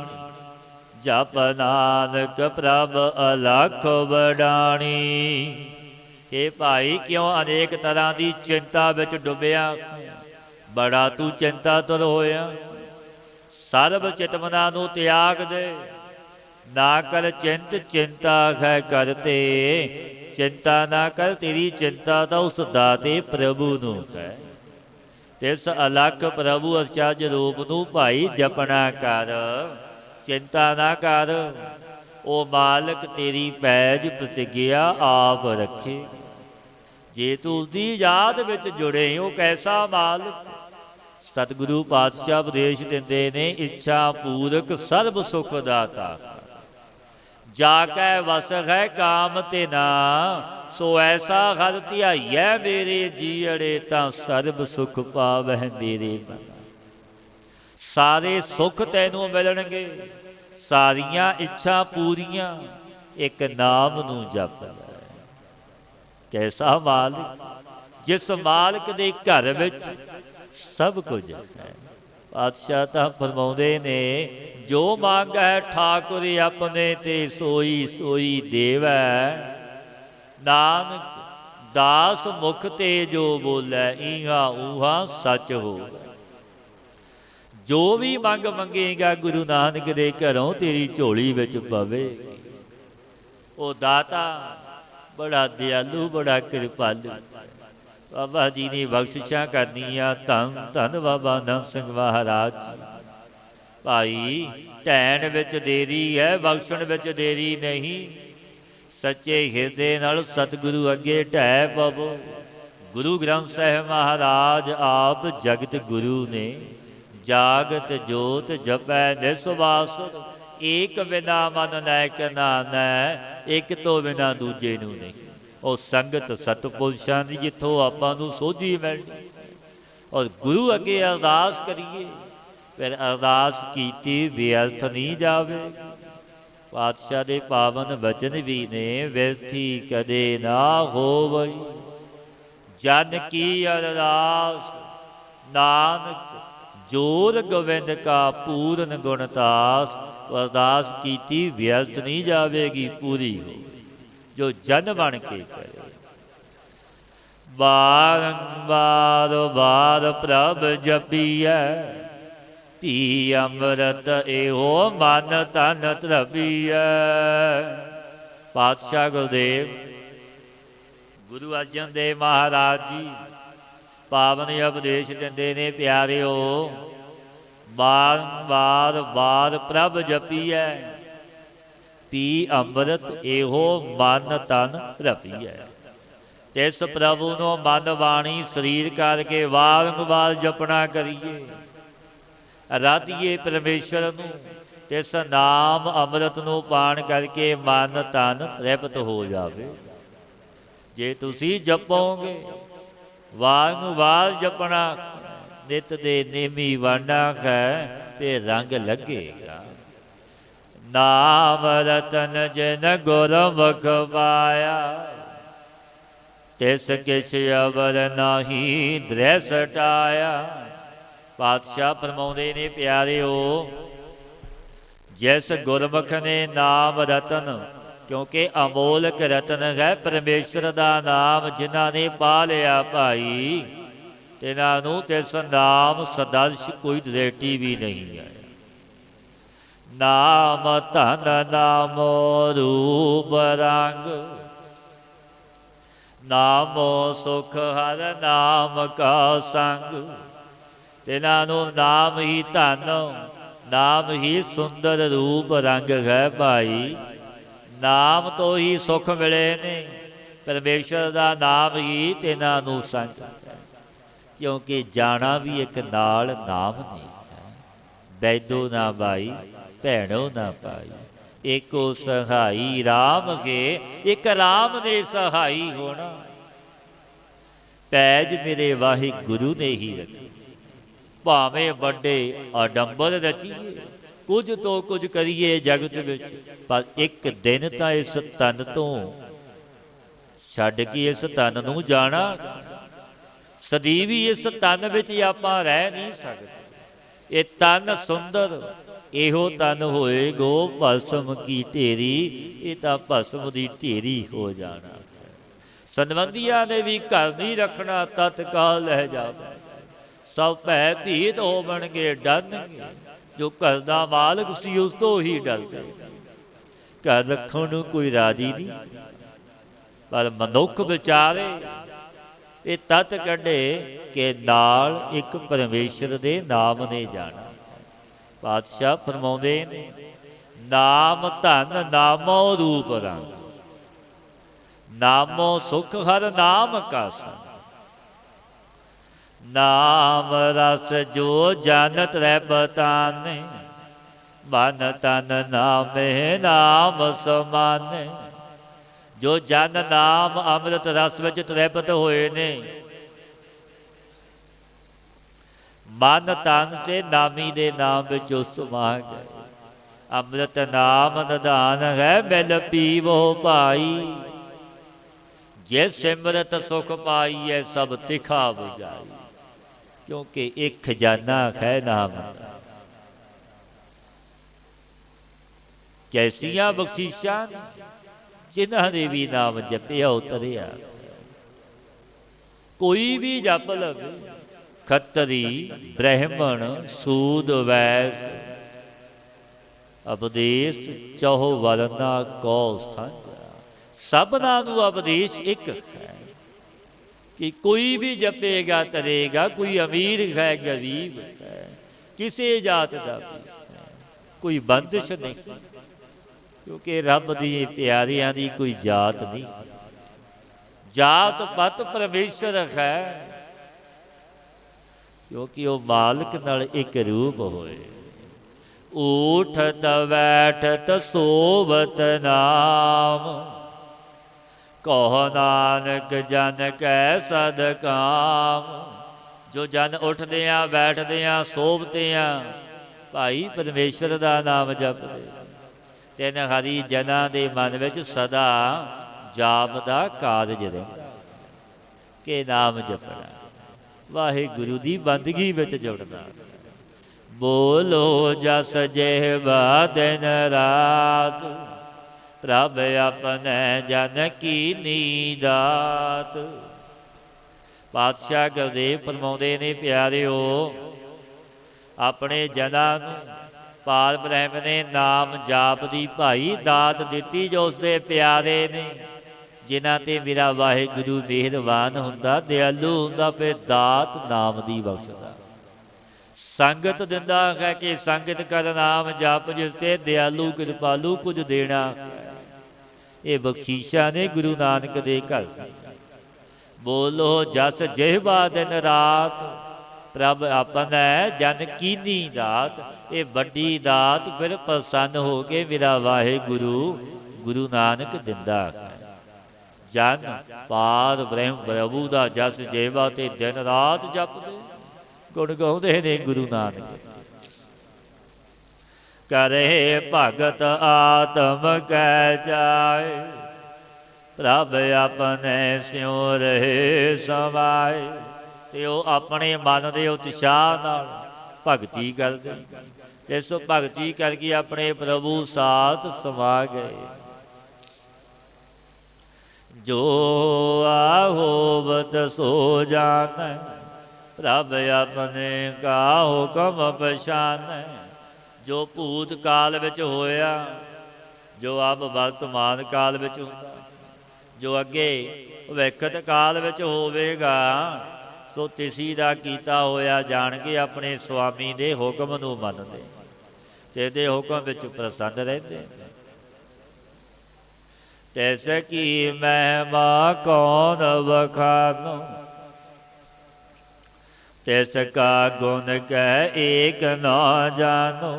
ਜਪ ਨਾਨਕ ਪ੍ਰਭ ਅਲਖ ਵਡਾਣੀ। ਇਹ ਭਾਈ ਕਿਉਂ ਅਨੇਕ ਤਰ੍ਹਾਂ ਦੀ ਚਿੰਤਾ ਵਿੱਚ ਡੁੱਬਿਆ, ਬੜਾ ਤੂੰ ਚਿੰਤਾ ਤੁਰ ਹੋਇਆ। ਸਰਬ ਚਿਤਮਨਾ ਨੂੰ ਤਿਆਗ ਦੇ, ਨਾ ਕਰ ਚਿੰਤ ਚਿੰਤਾ ਹੈ ਕਰਤੇ। ਚਿੰਤਾ ਨਾ ਕਰ, ਤੇਰੀ ਚਿੰਤਾ ਤਾਂ ਉਸ ਦਾਤੇ ਪ੍ਰਭੂ ਨੂੰ ਹੈ। ਤਿਸ ਅਲਖ ਪ੍ਰਭੂ ਅਚਰਜ ਰੂਪ ਨੂੰ ਭਾਈ ਜਪਣਾ ਕਰ, ਚਿੰਤਾ ਨਾ ਕਰ। ਉਹ ਮਾਲਕ ਤੇਰੀ ਪੈਜ ਪ੍ਰਤਿਗਿਆ ਆਪ ਰੱਖੇ। ਜੇ ਤੂੰ ਉਸਦੀ ਯਾਦ ਵਿੱਚ ਜੁੜੇ, ਉਹ ਕੈਸਾ ਮਾਲਕ। ਸਤਿਗੁਰੂ ਪਾਤਸ਼ਾਹ ਉਪਦੇਸ਼ ਦਿੰਦੇ ਨੇ, ਇੱਛਾ ਪੂਰਕ ਸਰਬ ਸੁਖ ਦਾਤਾ, ਜਾ ਕੈ ਵਸ ਹੈ ਕਾਮ ਤੇ ਨਾ। ਸੋ ਐਸਾ ਹਰ ਧਿਆਈਐ ਮੇਰੇ ਜੀਅੜੇ, ਤਾਂ ਸਰਬ ਸੁਖ ਪਾਵਹਿ ਮੇਰੇ ਮਨ। ਸਾਰੇ ਸੁਖ ਤੈਨੂੰ ਮਿਲਣਗੇ, ਸਾਰੀਆਂ ਇੱਛਾ ਪੂਰੀਆਂ, ਇੱਕ ਨਾਮ ਨੂੰ ਜਪ ਲੈ। ਕੈਸਾ ਮਾਲਕ, ਜਿਸ ਮਾਲਕ ਦੇ ਘਰ ਵਿੱਚ ਸਭ ਕੁਝ ਹੈ। ਪਾਤਸ਼ਾਹ ਤਾਂ ਫਰਮਾਉਂਦੇ ਨੇ, ਜੋ ਮੰਗੈ ਠਾਕੁਰ ਆਪਣੇ ਤੇ ਸੋਈ ਸੋਈ ਦੇਵੈ। ਨਾਨਕ ਦਾਸ ਮੁਖ ਤੇ ਜੋ ਬੋਲੇ, ਈਹਾ ਊਹਾ ਸੱਚ ਹੋਵੇ। ਜੋ ਵੀ ਮੰਗ ਮੰਗੇਗਾ ਗੁਰੂ ਨਾਨਕ ਦੇ ਘਰੋਂ ਤੇਰੀ ਝੋਲੀ ਵਿੱਚ ਪਵੇਗੀ। ਉਹ ਦਾਤਾ ਬੜਾ ਦਿਆਲੂ, ਬੜਾ ਕਿਰਪਾਲੂ। ਬਾਬਾ ਜੀ ਨੇ ਬਖਸ਼ਿਸ਼ਾਂ ਕਰਨੀਆਂ। ਧੰਨ ਧੰਨ ਬਾਬਾ ਨੰਦ ਸਿੰਘ ਮਹਾਰਾਜ ਜੀ। ਭਾਈ ਢਹਿਣ ਵਿੱਚ ਦੇਰੀ ਹੈ, ਬਖਸ਼ਣ ਵਿੱਚ ਦੇਰੀ ਨਹੀਂ। ਸੱਚੇ ਹਿਰਦੇ ਨਾਲ ਸਤਿਗੁਰੂ ਅੱਗੇ ਢਹਿ ਪਵੋ। ਗੁਰੂ ਗ੍ਰੰਥ ਸਾਹਿਬ ਮਹਾਰਾਜ ਆਪ ਜਗਤ ਗੁਰੂ ਨੇ। ਜਾਗਤ ਜੋਤ ਜਪੈ ਨਿਸਵਾਸੁਰ, ਏਕ ਬਿਨਾ ਮਨ ਨਾਇਕ ਨਾਨੈ। ਇੱਕ ਤੋਂ ਬਿਨਾ ਦੂਜੇ ਨੂੰ ਨਹੀਂ। ਉਹ ਸੰਗਤ ਸਤਪੁਰਸ਼ਾਂ ਦੀ ਜਿੱਥੋਂ ਆਪਾਂ ਨੂੰ ਸੋਝੀ ਮਿਲਣੀ। ਔਰ ਗੁਰੂ ਅੱਗੇ ਅਰਦਾਸ ਕਰੀਏ, ਫਿਰ ਅਰਦਾਸ ਕੀਤੀ ਵਿਅਰਥ ਨਹੀਂ ਜਾਵੇ। ਪਾਤਸ਼ਾਹ ਦੇ ਪਾਵਨ ਬਚਨ ਵੀ ਨੇ, ਵਿਅਰਥੀ ਕਦੇ ਨਾ ਹੋਵਈ। ਜਨ ਕੀ ਅਰਦਾਸ ਨਾਨਕ, ਜੋਰ ਗੋਬਿੰਦ ਕਾ ਪੂਰਨ ਗੁਣਤਾਸ। ਅਰਦਾਸ ਕੀਤੀ ਵਿਅਰਥ ਨਹੀਂ ਜਾਵੇਗੀ, ਪੂਰੀ ਹੋ। ਜੋ ਜਨ ਬਣ ਕੇ ਕਰੇ। ਬਾਰੰਬਾਰ ਬਾਰ ਪ੍ਰਭ ਜਪੀਐ, ਪੀ ਅੰਮ੍ਰਿਤ ਇਹੋ ਮਨ ਤਨ ਧਰਪੀਐ। ਪਾਤਸ਼ਾਹ ਗੁਰਦੇਵ ਗੁਰੂ ਅਰਜਨ ਦੇਵ ਮਹਾਰਾਜ ਜੀ ਪਾਵਨ ਉਪਦੇਸ਼ ਦਿੰਦੇ ਨੇ, ਪਿਆਰਿਓ ਬਾਰੰਬਾਰ ਬਾਰ ਪ੍ਰਭ ਜਪੀਐ, ਪੀ ਅੰਮ੍ਰਿਤ ਇਹੋ ਮਨ ਤਨ ਧਰਪੀਐ। ਤਿਸ ਪ੍ਰਭੂ ਨੂੰ ਮਨ ਬਾਣੀ ਸਰੀਰ ਕਰਕੇ ਵਾਰੰਵਾਰ ਜਪਣਾ ਕਰੀਏ। ਅਰਾਧੀਏ ਪਰਮੇਸ਼ਰ ਨੂੰ, ਤਿਸ ਨਾਮ ਅੰਮ੍ਰਿਤ ਨੂੰ ਪਾਣ ਕਰਕੇ ਮਨ ਤਨ ਤ੍ਰਿਪਤ ਹੋ ਜਾਵੇ। ਜੇ ਤੁਸੀਂ ਜਪੋਗੇ, ਵਾਰੰਵਾਰ ਜਪਣਾ, ਨਿਤ ਦੇ ਨੇਮੀ ਵਾਂਡਾ ਹੈ ਤੇ ਰੰਗ ਲੱਗੇਗਾ। ਨਾਮ ਰਤਨ ਜਿਨ ਗੁਰਮੁਖ ਪਾਇਆ, ਤਿਸ ਕਿਛ ਅਵਰ ਨਾਹੀ ਦ੍ਰਿਸ ਟਾਇਆ। ਪਾਤਸ਼ਾਹ ਫਰਮਾਉਂਦੇ ਨੇ, ਪਿਆਰਿਓ ਜਿਸ ਗੁਰਮੁਖ ਨੇ ਨਾਮ ਰਤਨ, ਕਿਉਂਕਿ ਅਮੋਲਕ ਰਤਨ ਹੈ ਪਰਮੇਸ਼ਰ ਦਾ ਨਾਮ, ਜਿਨ੍ਹਾਂ ਨੇ ਪਾ ਲਿਆ ਭਾਈ, ਤਿਨਾਂ ਨੂੰ ਤਿਸ ਨਾਮ ਸਦਰਸ਼ ਕੋਈ ਦ੍ਰਿਸ਼ਟੀ ਵੀ ਨਹੀਂ ਹੈ। ਨਾਮ ਧਨ ਨਾਮੋ ਰੂਪ ਰੰਗ, ਨਾਮੋ ਸੁਖ ਹਰ ਨਾਮ ਕਾ ਸੰਗ। ਤਿਨਾਂ ਨੂੰ ਨਾਮ ਹੀ ਧਨ, ਨਾਮ ਹੀ ਸੁੰਦਰ ਰੂਪ ਰੰਗ ਹੈ ਭਾਈ। ਨਾਮ ਤੋਂ ਹੀ ਸੁਖ ਮਿਲੇ ਨੇ, ਪਰਮੇਸ਼ਰ ਦਾ ਨਾਮ ਹੀ ਤਿਨਾਂ ਨੂੰ ਸੰਗ ਹੈ। ਕਿਉਂਕਿ ਜਾਣਾ ਵੀ ਇੱਕ ਨਾਲ ਨਾਮ ਨਹੀਂ ਹੈ। ਬੈਦੋ ਨਾ ਬਾਈ ਭੈਣੋ ਨਾ ਪਾਈ, ਏਕੋ ਸਹਾਈ ਰਾਮ ਕੇ। ਇੱਕ ਰਾਮ ਨੇ ਸਹਾਈ ਹੋਣਾ। ਪੈਜ ਮੇਰੇ ਵਾਹਿਗੁਰੂ ਨੇ ਹੀ ਰੱਖੀ। ਭਾਵੇਂ ਵੱਡੇ ਆਡੰਬਰ ਰਚੀਏ, ਕੁਝ ਤੋਂ ਕੁਝ ਕਰੀਏ ਜਗਤ ਵਿੱਚ, ਪਰ ਇੱਕ ਦਿਨ ਤਾਂ ਇਸ ਤਨ ਤੋਂ ਛੱਡ ਕੇ ਇਸ ਤਨ ਨੂੰ ਜਾਣਾ। ਸਦੀ ਵੀ ਇਸ ਤਨ ਵਿੱਚ ਆਪਾਂ ਰਹਿ ਨਹੀਂ ਸਕਦੇ। ਇਹ ਤਨ ਸੁੰਦਰ, ਇਹੋ ਤਨ ਹੋਏਗੋ ਭਸਮ ਕੀ ਢੇਰੀ, ਇਹ ਤਾਂ ਭਸਮ ਦੀ ਢੇਰੀ ਹੋ ਜਾਣਾ। ਸੰਬੰਧੀਆਂ ਨੇ ਵੀ ਘਰ ਨਹੀਂ ਰੱਖਣਾ, ਤਤਕਾਲ ਲੈ ਜਾਵੇ। ਸਭ ਭੈ ਭੀਤ ਹੋਵਣਗੇ, ਡਰਨਗੇ। ਜੋ ਘਰ ਦਾ ਮਾਲਕ ਸੀ ਉਸ ਤੋਂ ਹੀ ਡਰਦੇ। ਘਰ ਰੱਖਣ ਨੂੰ ਕੋਈ ਰਾਜੀ ਨਹੀਂ, ਪਰ ਮਨੁੱਖ ਵਿਚਾਰੇ ਇਹ ਤਤ ਕੱਢੇ ਕਿ ਨਾਲ ਇੱਕ ਪਰਮੇਸ਼ਰ ਦੇ ਨਾਮ ਨੇ ਜਾਣਾ। ਪਾਤਸ਼ਾਹ ਫਰਮਾਉਂਦੇ ਨੇ, ਨਾਮ ਧਨ ਨਾਮੋ ਰੂਪ ਰੰਗ, ਨਾਮੋ ਸੁਖ ਹਰ ਨਾਮ ਕਾ ਸੰਗ। ਨਾਮ ਰਸ ਜੋ ਜਾਨਤ ਰਹਿ ਬਤਾਨੇ, ਮਨ ਤਨ ਨਾਮੇ ਨਾਮ ਸਮਾਨੇ। ਜੋ ਜਨ ਨਾਮ ਅੰਮ੍ਰਿਤ ਰਸ ਵਿੱਚ ਤ੍ਰਿਪਤ ਹੋਏ ਨੇ, ਮਨ ਤਨ ਤੇ ਨਾਮੀ ਦੇ ਨਾਮ ਵਿੱਚ ਉਹ ਸਮਾ ਗਏ। ਅੰਮ੍ਰਿਤ ਨਾਮ ਨਿਧਾਨ ਹੈ, ਮਿਲ ਪੀਵੋ ਭਾਈ। ਜੇ ਸਿਮਰਤ ਸੁਖ ਪਾਈਐ, ਸਭ ਤਿਖਾ ਬੁਝਾਈ। ਕਿਉਂਕਿ ਇੱਕ ਖਜ਼ਾਨਾ ਹੈ ਨਾਮ ਦਾ। ਕੈਸੀਆਂ ਬਖਸ਼ਿਸ਼ਾਂ ਜਿਨ੍ਹਾਂ ਨੇ ਵੀ ਨਾਮ ਜਪਿਆ ਉਤਰਿਆ। ਕੋਈ ਵੀ ਜਪ ਲਵੇ, ਖੱਤਰੀ ਬ੍ਰਾਹਮਣ ਸੂਦ ਵੈਸ, ਉਪਦੇਸ਼ ਚਹੁ ਵਰਨਾ ਕੋ ਸਾਂਝਾ। ਸਭਨਾਂ ਨੂੰ ਉਪਦੇਸ਼ ਇੱਕ ਹੈ ਕਿ ਕੋਈ ਵੀ ਜਪੇਗਾ ਤਰੇਗਾ। ਕੋਈ ਅਮੀਰ ਹੈ, ਗਰੀਬ ਹੈ, ਕਿਸੇ ਜਾਤ ਦਾ ਵੀ ਹੈ, ਕੋਈ ਬੰਦਿਸ਼ ਨਹੀਂ। ਕਿਉਂਕਿ ਰੱਬ ਦੀ ਪਿਆਰਿਆਂ ਦੀ ਕੋਈ ਜਾਤ ਨਹੀਂ। ਜਾਤ ਪਤ ਪਰਮੇਸ਼ਰ ਹੈ, ਕਿਉਂਕਿ ਉਹ ਮਾਲਕ ਨਾਲ ਇੱਕ ਰੂਪ ਹੋਏ। ਊਠਤ ਬੈਠਤ ਸੋਵਤ ਨਾਮ, ਕਹੋ ਨਾਨਕ ਜਨ ਕੈ ਸਦ ਕਾਮ। ਜੋ ਜਨ ਉੱਠਦੇ ਆ, ਬੈਠਦੇ ਆ, ਸੋਵਦੇ ਆ, ਭਾਈ ਪਰਮੇਸ਼ਰ ਦਾ ਨਾਮ ਜਪਦੇ। ਤਿੰਨ ਹਰੀ ਜਨਾਂ ਦੇ ਮਨ ਵਿੱਚ ਸਦਾ ਜਾਪ ਦਾ ਕਾਰਜ ਰਹਿੰਦਾ ਕਿ ਨਾਮ ਜਪਣਾ, ਵਾਹਿਗੁਰੂ ਦੀ ਬੰਦਗੀ ਵਿੱਚ ਜੁੜਨਾ। ਬੋਲੋ ਜਸ ਜਿਹਵਾ ਦਿਨ ਰਾਤ, ਪ੍ਰਭ ਆਪਣੇ ਜਨ ਕੀ ਨੀਦਾਤ। ਪਾਤਸ਼ਾਹ ਗੁਰਦੇਵ ਫਰਮਾਉਂਦੇ ਨੇ, ਪਿਆਰਿਓ, ਆਪਣੇ ਜਨਾਂ ਨੂੰ ਪਾਰ ਬ੍ਰਹਮ ਨੇ ਨਾਮ ਜਾਪ ਦੀ ਭਾਈ ਦਾਤ ਦਿੱਤੀ, ਜੋ ਉਸਦੇ ਪਿਆਰੇ ਨੇ, ਜਿਨ੍ਹਾਂ ਤੇ ਮੇਰਾ ਵਾਹਿਗੁਰੂ ਮਿਹਰਬਾਨ ਹੁੰਦਾ, ਦਿਆਲੂ ਹੁੰਦਾ, ਫਿਰ ਦਾਤ ਨਾਮ ਦੀ ਬਖਸ਼ਦਾ। ਸੰਗਤ ਦਿੰਦਾ ਹੈ ਕਿ ਸੰਗਤ ਕਰ ਨਾਮ ਜਪ, ਜਿਸ ਤੇ ਦਿਆਲੂ ਕਿਰਪਾਲੂ ਕੁਝ ਦੇਣਾ। ਇਹ ਬਖਸ਼ੀਸ਼ਾਂ ਨੇ ਗੁਰੂ ਨਾਨਕ ਦੇ ਘਰ। ਬੋਲੋ ਜਸ ਜਿਹਵਾ ਦਿਨ ਰਾਤ, ਪ੍ਰਭ ਆਪਣਾ ਜਨ ਕੀਨੀ ਦਾਤ। ਇਹ ਵੱਡੀ ਦਾਤ ਫਿਰ ਪ੍ਰਸੰਨ ਹੋ ਕੇ ਮੇਰਾ ਵਾਹਿਗੁਰੂ ਗੁਰੂ ਨਾਨਕ ਦਿੰਦਾ ਹੈ। ਜਨ ਪਾਰ ਬ੍ਰਹਮ ਪ੍ਰਭੂ ਦਾ ਜਸ ਜੇਵਾ ਤੇ ਦਿਨ ਰਾਤ ਜਪਦੇ, ਗੁਣ ਗਾਉਂਦੇ ਨੇ ਗੁਰੂ ਨਾਨਕ। ਕਰੇ ਭਗਤ ਆਤਮ ਕੈ ਜਾਏ, ਪ੍ਰਭ ਆਪਣੇ ਸਿਉ ਰਹੇ ਸਮਾਏ। ਤੇ ਉਹ ਆਪਣੇ ਮਨ ਦੇ ਉਤਸ਼ਾਹ ਨਾਲ ਭਗਤੀ ਕਰਦੇ, ਤੇ ਸੋ ਭਗਤੀ ਕਰਕੇ ਆਪਣੇ ਪ੍ਰਭੂ ਸਾਥ ਸਮਾ ਗਏ। ਜੋ ਆਹੋਵਤ ਸੋ ਜਾਣੈ, ਪ੍ਰਭ ਆਪਣੇ ਕਾ ਹੁਕਮ ਪਛਾਨੈ। ਜੋ ਭੂਤ ਕਾਲ ਵਿੱਚ ਹੋਇਆ, ਜੋ ਅਬ ਵਰਤਮਾਨ ਕਾਲ ਵਿੱਚ ਹੁੰਦਾ, ਜੋ ਅੱਗੇ ਭਵਿੱਖਤ ਕਾਲ ਵਿੱਚ ਹੋਵੇਗਾ, ਸੋ ਤਿਸੀ ਦਾ ਕੀਤਾ ਹੋਇਆ ਜਾਣ ਕੇ ਆਪਣੇ ਸੁਆਮੀ ਦੇ ਹੁਕਮ ਨੂੰ ਮੰਨਦੇ ਤੇ ਇਹਦੇ ਹੁਕਮ ਵਿੱਚ ਪ੍ਰਸੰਨ ਰਹਿੰਦੇ। ਤੈਸ ਕੀ ਮਹਿਮਾ ਕੌਣ ਵਖਾਨੋ, ਤਿਸ ਕਾ ਗੁਣ ਕਹਿ ਏਕ ਨਾ ਜਾਨੋ।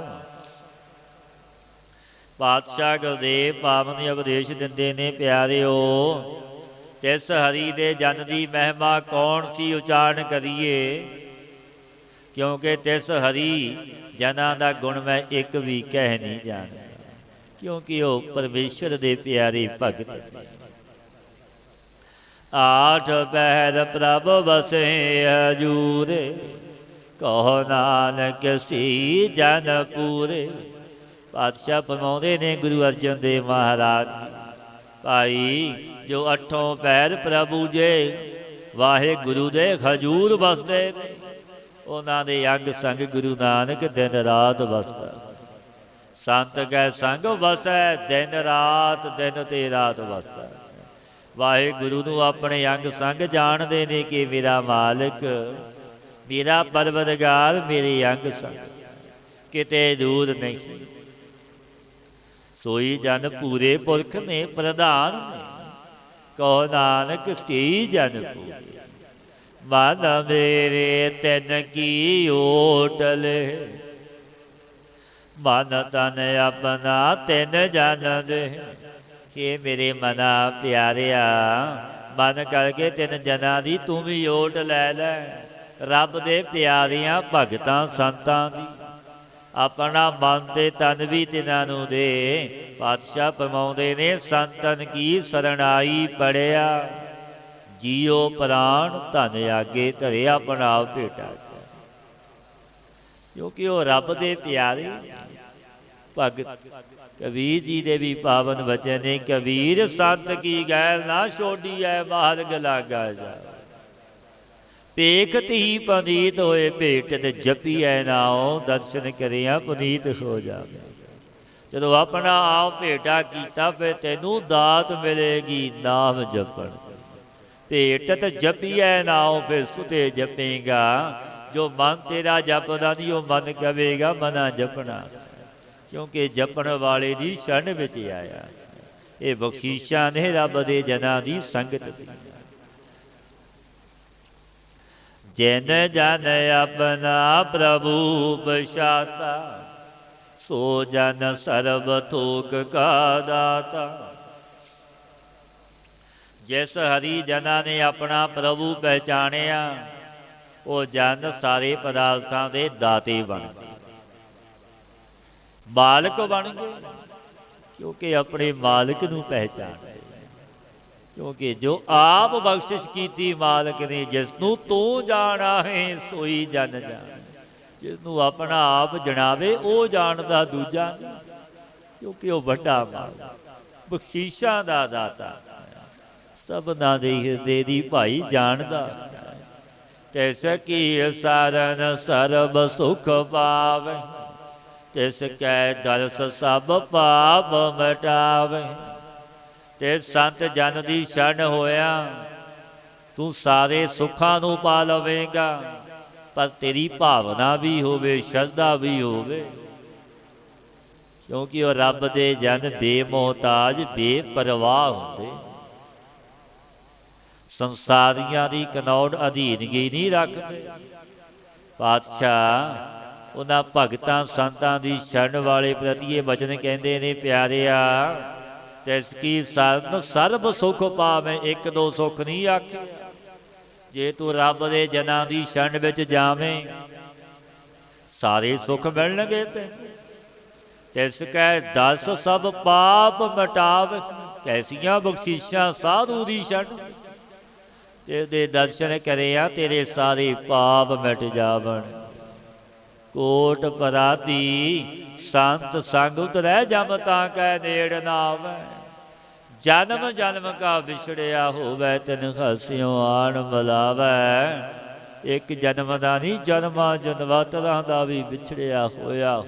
ਪਾਤਸ਼ਾਹ ਗੁਰਦੇਵ ਪਾਵਨ ਉਪਦੇਸ਼ ਦਿੰਦੇ ਨੇ, ਪਿਆਰਿਓ, ਤਿਸ ਹਰੀ ਦੇ ਜਨ ਦੀ ਮਹਿਮਾ ਕੌਣ ਸੀ ਉਚਾਰਨ ਕਰੀਏ। ਕਿਉਂਕਿ ਤਿਸ ਹਰੀ ਜਨਾਂ ਦਾ ਗੁਣ ਮੈਂ ਇੱਕ ਵੀ ਕਹਿ ਨਹੀਂ ਜਾਣਦਾ, ਕਿਉਂਕਿ ਉਹ ਪਰਮੇਸ਼ਰ ਦੇ ਪਿਆਰੇ ਭਗਤ ਨੇ। ਆਠ ਪਹਿਰ ਪ੍ਰਭ ਵਸੇ ਹਜੂਰੇ, ਕਹੋ ਨਾਨਕ ਸੀ ਜਨ ਪੂਰੇ। ਪਾਤਸ਼ਾਹ ਫਰਮਾਉਂਦੇ ਨੇ ਗੁਰੂ ਅਰਜਨ ਦੇਵ ਮਹਾਰਾਜ ਭਾਈ, ਜੋ ਅੱਠੋਂ ਪਹਿਰ ਪ੍ਰਭੂ ਜੇ ਵਾਹਿਗੁਰੂ ਦੇ ਹਜੂਰ ਵਸਦੇ ਨੇ, ਉਹਨਾਂ ਦੇ ਅੰਗ ਸੰਗ ਗੁਰੂ ਨਾਨਕ ਦਿਨ ਰਾਤ ਵਸਦਾ। ਸੰਤ ਕੈ ਸੰਗ ਵਸੈ ਦਿਨ ਰਾਤ, ਦਿਨ ਤੇ ਰਾਤ ਵਸਦਾ। ਵਾਹਿਗੁਰੂ ਨੂੰ ਆਪਣੇ ਅੰਗ ਸੰਗ ਜਾਣਦੇ ਨੇ ਕਿ ਮੇਰਾ ਮਾਲਕ, ਮੇਰਾ ਪਰਵਰਦਗਾਰ ਮੇਰੇ ਅੰਗ ਸੰਗ, ਕਿਤੇ ਦੂਰ ਨਹੀਂ। ਸੋਈ ਜਨ ਪੂਰੇ ਪੁਰਖ ਨੇ ਪ੍ਰਧਾਨ ਨੇ, ਕਹੋ ਨਾਨਕ ਸੀ ਜਨ ਪੂਰੇ। ਮਨ ਮੇਰੇ ਤਿਨ ਕੀ ਓਟਲੇ, ਮਨ ਤਨ ਆਪਣਾ ਤਿਨ ਜਨ ਦੇ। ਕਿ ਮੇਰੇ ਮਨਾ ਪਿਆਰਿਆ, ਮਨ ਕਰਕੇ ਤਿੰਨ ਜਨਾਂ ਦੀ ਤੂੰ ਵੀ ਓਟ ਲੈ ਲੈ। ਰੱਬ ਦੇ ਪਿਆਰਿਆਂ ਭਗਤਾਂ ਸੰਤਾਂ ਦੀ ਆਪਣਾ ਮਨ ਤੇ ਤਨ ਵੀ ਤਿਨਾਂ ਨੂੰ ਦੇ। ਪਾਤਸ਼ਾਹ ਫਰਮਾਉਂਦੇ ਨੇ ਸੰਤਨ ਕੀ ਸਰਣਾਈ ਪੜਿਆ, ਜੀਓ ਪ੍ਰਾਣ ਧਨ ਆਗੇ ਧਰੇ ਆਪਣਾ ਆਪ ਭੇਟਾ। ਕਿਉਂਕਿ ਉਹ ਰੱਬ ਦੇ ਪਿਆਰੇ ਭਗਤ। ਕਬੀਰ ਜੀ ਦੇ ਵੀ ਪਾਵਨ ਬਚਨ ਨੇ, ਕਬੀਰ ਸੰਤ ਕੀ ਗੈਲ ਨਾ ਛੋਡੀ ਐ ਮਾਰਗ ਲਾਗਾ ਜਾ। ਭੇਖਤ ਹੀ ਪਨੀਤ ਹੋਏ ਭੇਟ ਤੇ ਜਪੀਐ ਨਾਉ, ਦਰਸ਼ਨ ਕਰਿਆ ਪਨੀਤ ਹੋ ਜਾਵੇ। ਜਦੋਂ ਆਪਣਾ ਆਪ ਭੇਟਾ ਕੀਤਾ ਫਿਰ ਤੈਨੂੰ ਦਾਤ ਮਿਲੇਗੀ ਨਾਮ ਜਪਣ। ਭੇਟਤ ਜਪੀਐ ਨਾਉ, ਫਿਰ ਸੁਤੇ ਜਪੇਗਾ। ਜੋ ਮਨ ਤੇਰਾ ਜਪਦਾ ਨਹੀਂ ਉਹ ਮਨ ਕਵੇਗਾ ਮਨਾ ਜਪਣਾ, ਕਿਉਂਕਿ ਜਪਣ ਵਾਲੇ ਦੀ ਸ਼ਰਨ ਵਿੱਚ ਆਇਆ। ਇਹ ਬਖਸ਼ੀਸ਼ਾਂ ਨੇ ਰੱਬ ਦੇ ਜਨਾਂ ਦੀ ਸੰਗਤ ਦੀ। ਜਿਨ ਜਨ ਆਪਣਾ ਪ੍ਰਭੂ ਬਸ਼ਾਤਾ, ਸੋ ਜਨ ਸਰਬ ਥੋਕ ਕਾ ਦਾਤਾ। ਜਿਸ ਹਰੀ ਜਨਾਂ ਨੇ ਆਪਣਾ ਪ੍ਰਭੂ ਪਹਿਚਾਣਿਆ, ਉਹ ਜਨ ਸਾਰੇ ਪਦਾਰਥਾਂ ਦੇ ਦਾਤੇ ਬਣ ਗਏ, ਮਾਲਕ ਬਣ ਗਏ। ਕਿਉਂਕਿ ਆਪਣੇ ਮਾਲਕ ਨੂੰ ਪਹਿਚਾਣ, ਕਿਉਂਕਿ ਜੋ ਆਪ ਬਖਸ਼ਿਸ਼ ਕੀਤੀ ਮਾਲਕ ਨੇ, ਜਿਸ ਨੂੰ ਤੂੰ ਜਾਣਾ ਹੈ ਸੋਈ ਜਨ ਜਾਣ। ਜਿਸ ਨੂੰ ਆਪਣਾ ਆਪ ਜਣਾਵੇ ਉਹ ਜਾਣਦਾ ਦੂਜਾ ਨਹੀਂ, ਕਿਉਂਕਿ ਉਹ ਵੱਡਾ ਮਾਲਕ ਬਖਸ਼ੀਸ਼ਾਂ ਦਾ ਦਾਤਾ, ਸਭਨਾਂ ਦੇ ਹਿਰਦੇ ਦੀ ਭਾਈ ਜਾਣਦਾ। ਤਿਸ ਕੀ ਸਾਰਨ ਸਰਬ ਸੁਖ ਪਾਵੇ, ਤਿਸ ਕੈ ਦਰਸ ਸਭ ਪਾਪ ਮਿਟਾਵੇ। ਤੇ ਸੰਤ ਜਨ ਦੀ ਸ਼ਰਨ ਹੋਇਆ ਤੂੰ ਸਾਰੇ ਸੁੱਖਾਂ ਨੂੰ ਪਾ ਲਵੇਂਗਾ, ਪਰ ਤੇਰੀ ਭਾਵਨਾ ਵੀ ਹੋਵੇ, ਸ਼ਰਧਾ ਵੀ ਹੋਵੇ। ਕਿਉਂਕਿ ਉਹ ਰੱਬ ਦੇ ਜਨ ਬੇਮੋਹਤਾਜ ਬੇਪਰਵਾਹ ਹੁੰਦੇ, ਸੰਸਾਰੀਆਂ ਦੀ ਕਨੌੜ ਅਧੀਨਗੀ ਨਹੀਂ ਰੱਖਦੇ। ਪਾਤਸ਼ਾਹ ਉਹਨਾਂ ਭਗਤਾਂ ਸੰਤਾਂ ਦੀ ਸ਼ਰਨ ਵਾਲੇ ਪ੍ਰਤੀ ਇਹ ਬਚਨ ਕਹਿੰਦੇ ਨੇ, ਪਿਆਰਿਆ ਤਿਸ ਕੀ ਸਰਨ ਸਰਬ ਸੁਖ ਪਾਵੇਂ। ਇੱਕ ਦੋ ਸੁਖ ਨਹੀਂ ਆਖੇ। ਜੇ ਤੂੰ ਰੱਬ ਦੇ ਜਨਾਂ ਦੀ ਸ਼ਰਨ ਵਿੱਚ ਜਾਵੇਂ ਸਾਰੇ ਸੁਖ ਮਿਲਣਗੇ ਤੈਨੂੰ। ਤਿਸ ਕੈ ਦਸ ਸਭ ਪਾਪ ਮਿਟਾਵੇ, ਕੈਸੀਆਂ ਬਖਸ਼ੀਸ਼ਾਂ ਸਾਧੂ ਦੀ ਸ਼ਰਨ। ਤੇਰੇ ਦਰਸ਼ਨ ਕਰਿਆ ਤੇਰੇ ਸਾਰੇ ਪਾਪ ਮਿਟ ਜਾਵਣ। ਕੋਟ ਪਰਾਤੀ ਸੰਤ ਸੰਗ ਉਤਰੈ ਜਮ ਤਾਂ ਕੈ ਨੇੜ ਨਾ ਆਵੈ। ਜਨਮ ਜਨਮ ਕਾ ਵਿਛੜਿਆ ਹੋਵੇ ਤਿਨ ਹਸਿਓ ਆਣ ਮਿਲਾਵੈ। ਇੱਕ ਜਨਮ ਦਾ ਨਹੀਂ ਜਨਮਾਂ ਜਨਮਾਂਤਰਾਂ ਦਾ ਵੀ ਵਿਛੜਿਆ ਹੋਇਆ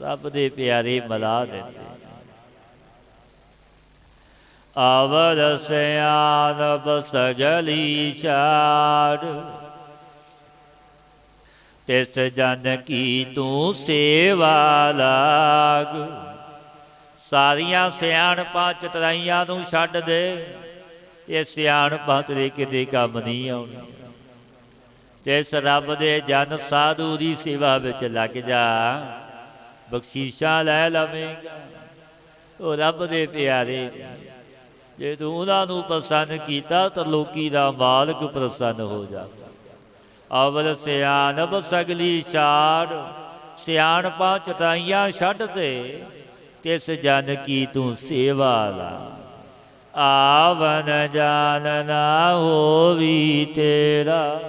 ਰੱਬ ਦੇ ਪਿਆਰੇ ਮਿਲਾ ਦਿੰਦੇ। ਆਵਰ ਸਿਆਨਬ ਸਗਲੀ ਛਾੜ, ਤਿਸ ਜਨ ਕੀ ਤੂੰ ਸੇਵਾ ਲਾਗ। ਸਾਰੀਆਂ ਸਿਆਣਪਾਂ ਚਤਰਾਈਆਂ ਨੂੰ ਛੱਡ ਦੇ, ਇਹ ਸਿਆਣਪਾਂ ਤੇਰੇ ਕਿਤੇ ਕੰਮ ਨਹੀਂ ਆਉਣੀ। ਜਿਸ ਰੱਬ ਦੇ ਜਨ ਸਾਧੂ ਦੀ ਸੇਵਾ ਵਿੱਚ ਲੱਗ ਜਾ, ਬਖਸ਼ੀਸ਼ਾਂ ਲੈ ਲਵੇਂਗਾ। ਉਹ ਰੱਬ ਦੇ ਪਿਆਰੇ, ਜੇ ਤੂੰ ਉਹਨਾਂ ਨੂੰ ਪ੍ਰਸੰਨ ਕੀਤਾ ਤਾਂ ਲੋਕੀ ਦਾ ਮਾਲਕ ਪ੍ਰਸੰਨ ਹੋ ਜਾਵੇ। ਅਵਲ ਸਿਆਨਬ ਸਗਲੀ ਛਾੜ, ਸਿਆਣਪਾਂ ਚਤਾਈਆਂ ਛੱਡ ਦੇ, ਤਿਸ ਜਨ ਕੀ ਤੂੰ ਸੇਵਾ ਲਾ। ਆਵਨ ਜਾਨ ਨਾ ਹੋਵੀ ਤੇਰਾ,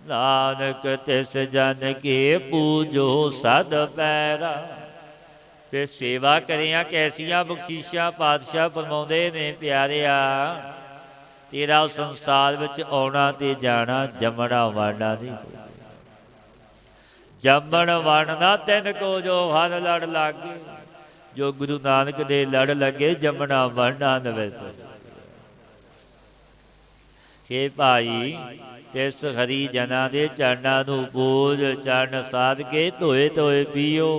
ਨਾਨਕ ਤਿਸ ਜਨ ਕੇ ਪੂਜੋ ਸਦ ਪੈਰਾ। ਤੇ ਸੇਵਾ ਕਰਿਆ ਕੈਸੀਆਂ ਬਖਸ਼ੀਸ਼ਾਂ ਪਾਤਸ਼ਾਹ ਫਰਮਾਉਂਦੇ ਨੇ, ਪਿਆਰਿਆ ਤੇਰਾ ਸੰਸਾਰ ਵਿੱਚ ਆਉਣਾ ਤੇ ਜਾਣਾ ਜੰਮਣਾ ਵੜਨਾ ਨਹੀਂ। ਜੰਮਣ ਵੜਨਾ ਤਿੰਨ ਕੋ ਜੋ ਹਰ ਲੜ ਲਾਗੇ, ਜੋ ਗੁਰੂ ਨਾਨਕ ਦੇ ਲੜ ਲੱਗੇ ਜੰਮਣਾ ਵੜਨਾ ਨਵਿਤ। ਹੇ ਭਾਈ ਤਿਸ ਹਰੀ ਜਨਾਂ ਦੇ ਚਰਨਾਂ ਨੂੰ ਪੂਜ, ਚਰਨ ਸਾਧ ਕੇ ਧੋਏ ਧੋਏ ਪੀਓ।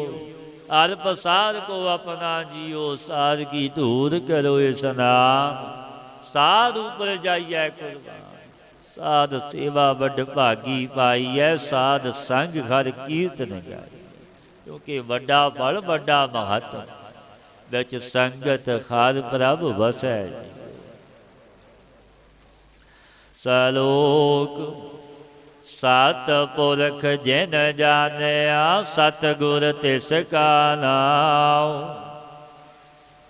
ਅਰਪ ਸਾਧ ਕੋ ਆਪਣਾ ਜੀਓ, ਸਾਧ ਕੀ ਧੂੜ ਕਰੋ ਇਸਨਾਨ। ਸਾਧ ਉਪਰ ਜਾਈਐ ਕੁਰਬਾਨ, ਸਾਧ ਸੇਵਾ ਵੱਡ ਭਾਗੀ ਪਾਈਐ। ਸਾਧ ਸੰਗ ਹਰ ਕੀਰਤਨ ਗਾਈ, ਕਿਉਂਕਿ ਵੱਡਾ ਫਲ ਵੱਡਾ ਮਹੱਤਵ, ਵਿੱਚ ਸੰਗਤ ਹਰ ਪ੍ਰਭ ਵਸੈ। ਸਲੋਕ ਸਤ ਪੁਰਖ ਜਿਨ ਜਾਣਿਆ, ਸਤਿਗੁਰ ਤਿਸ ਕਾ ਨਾਮ।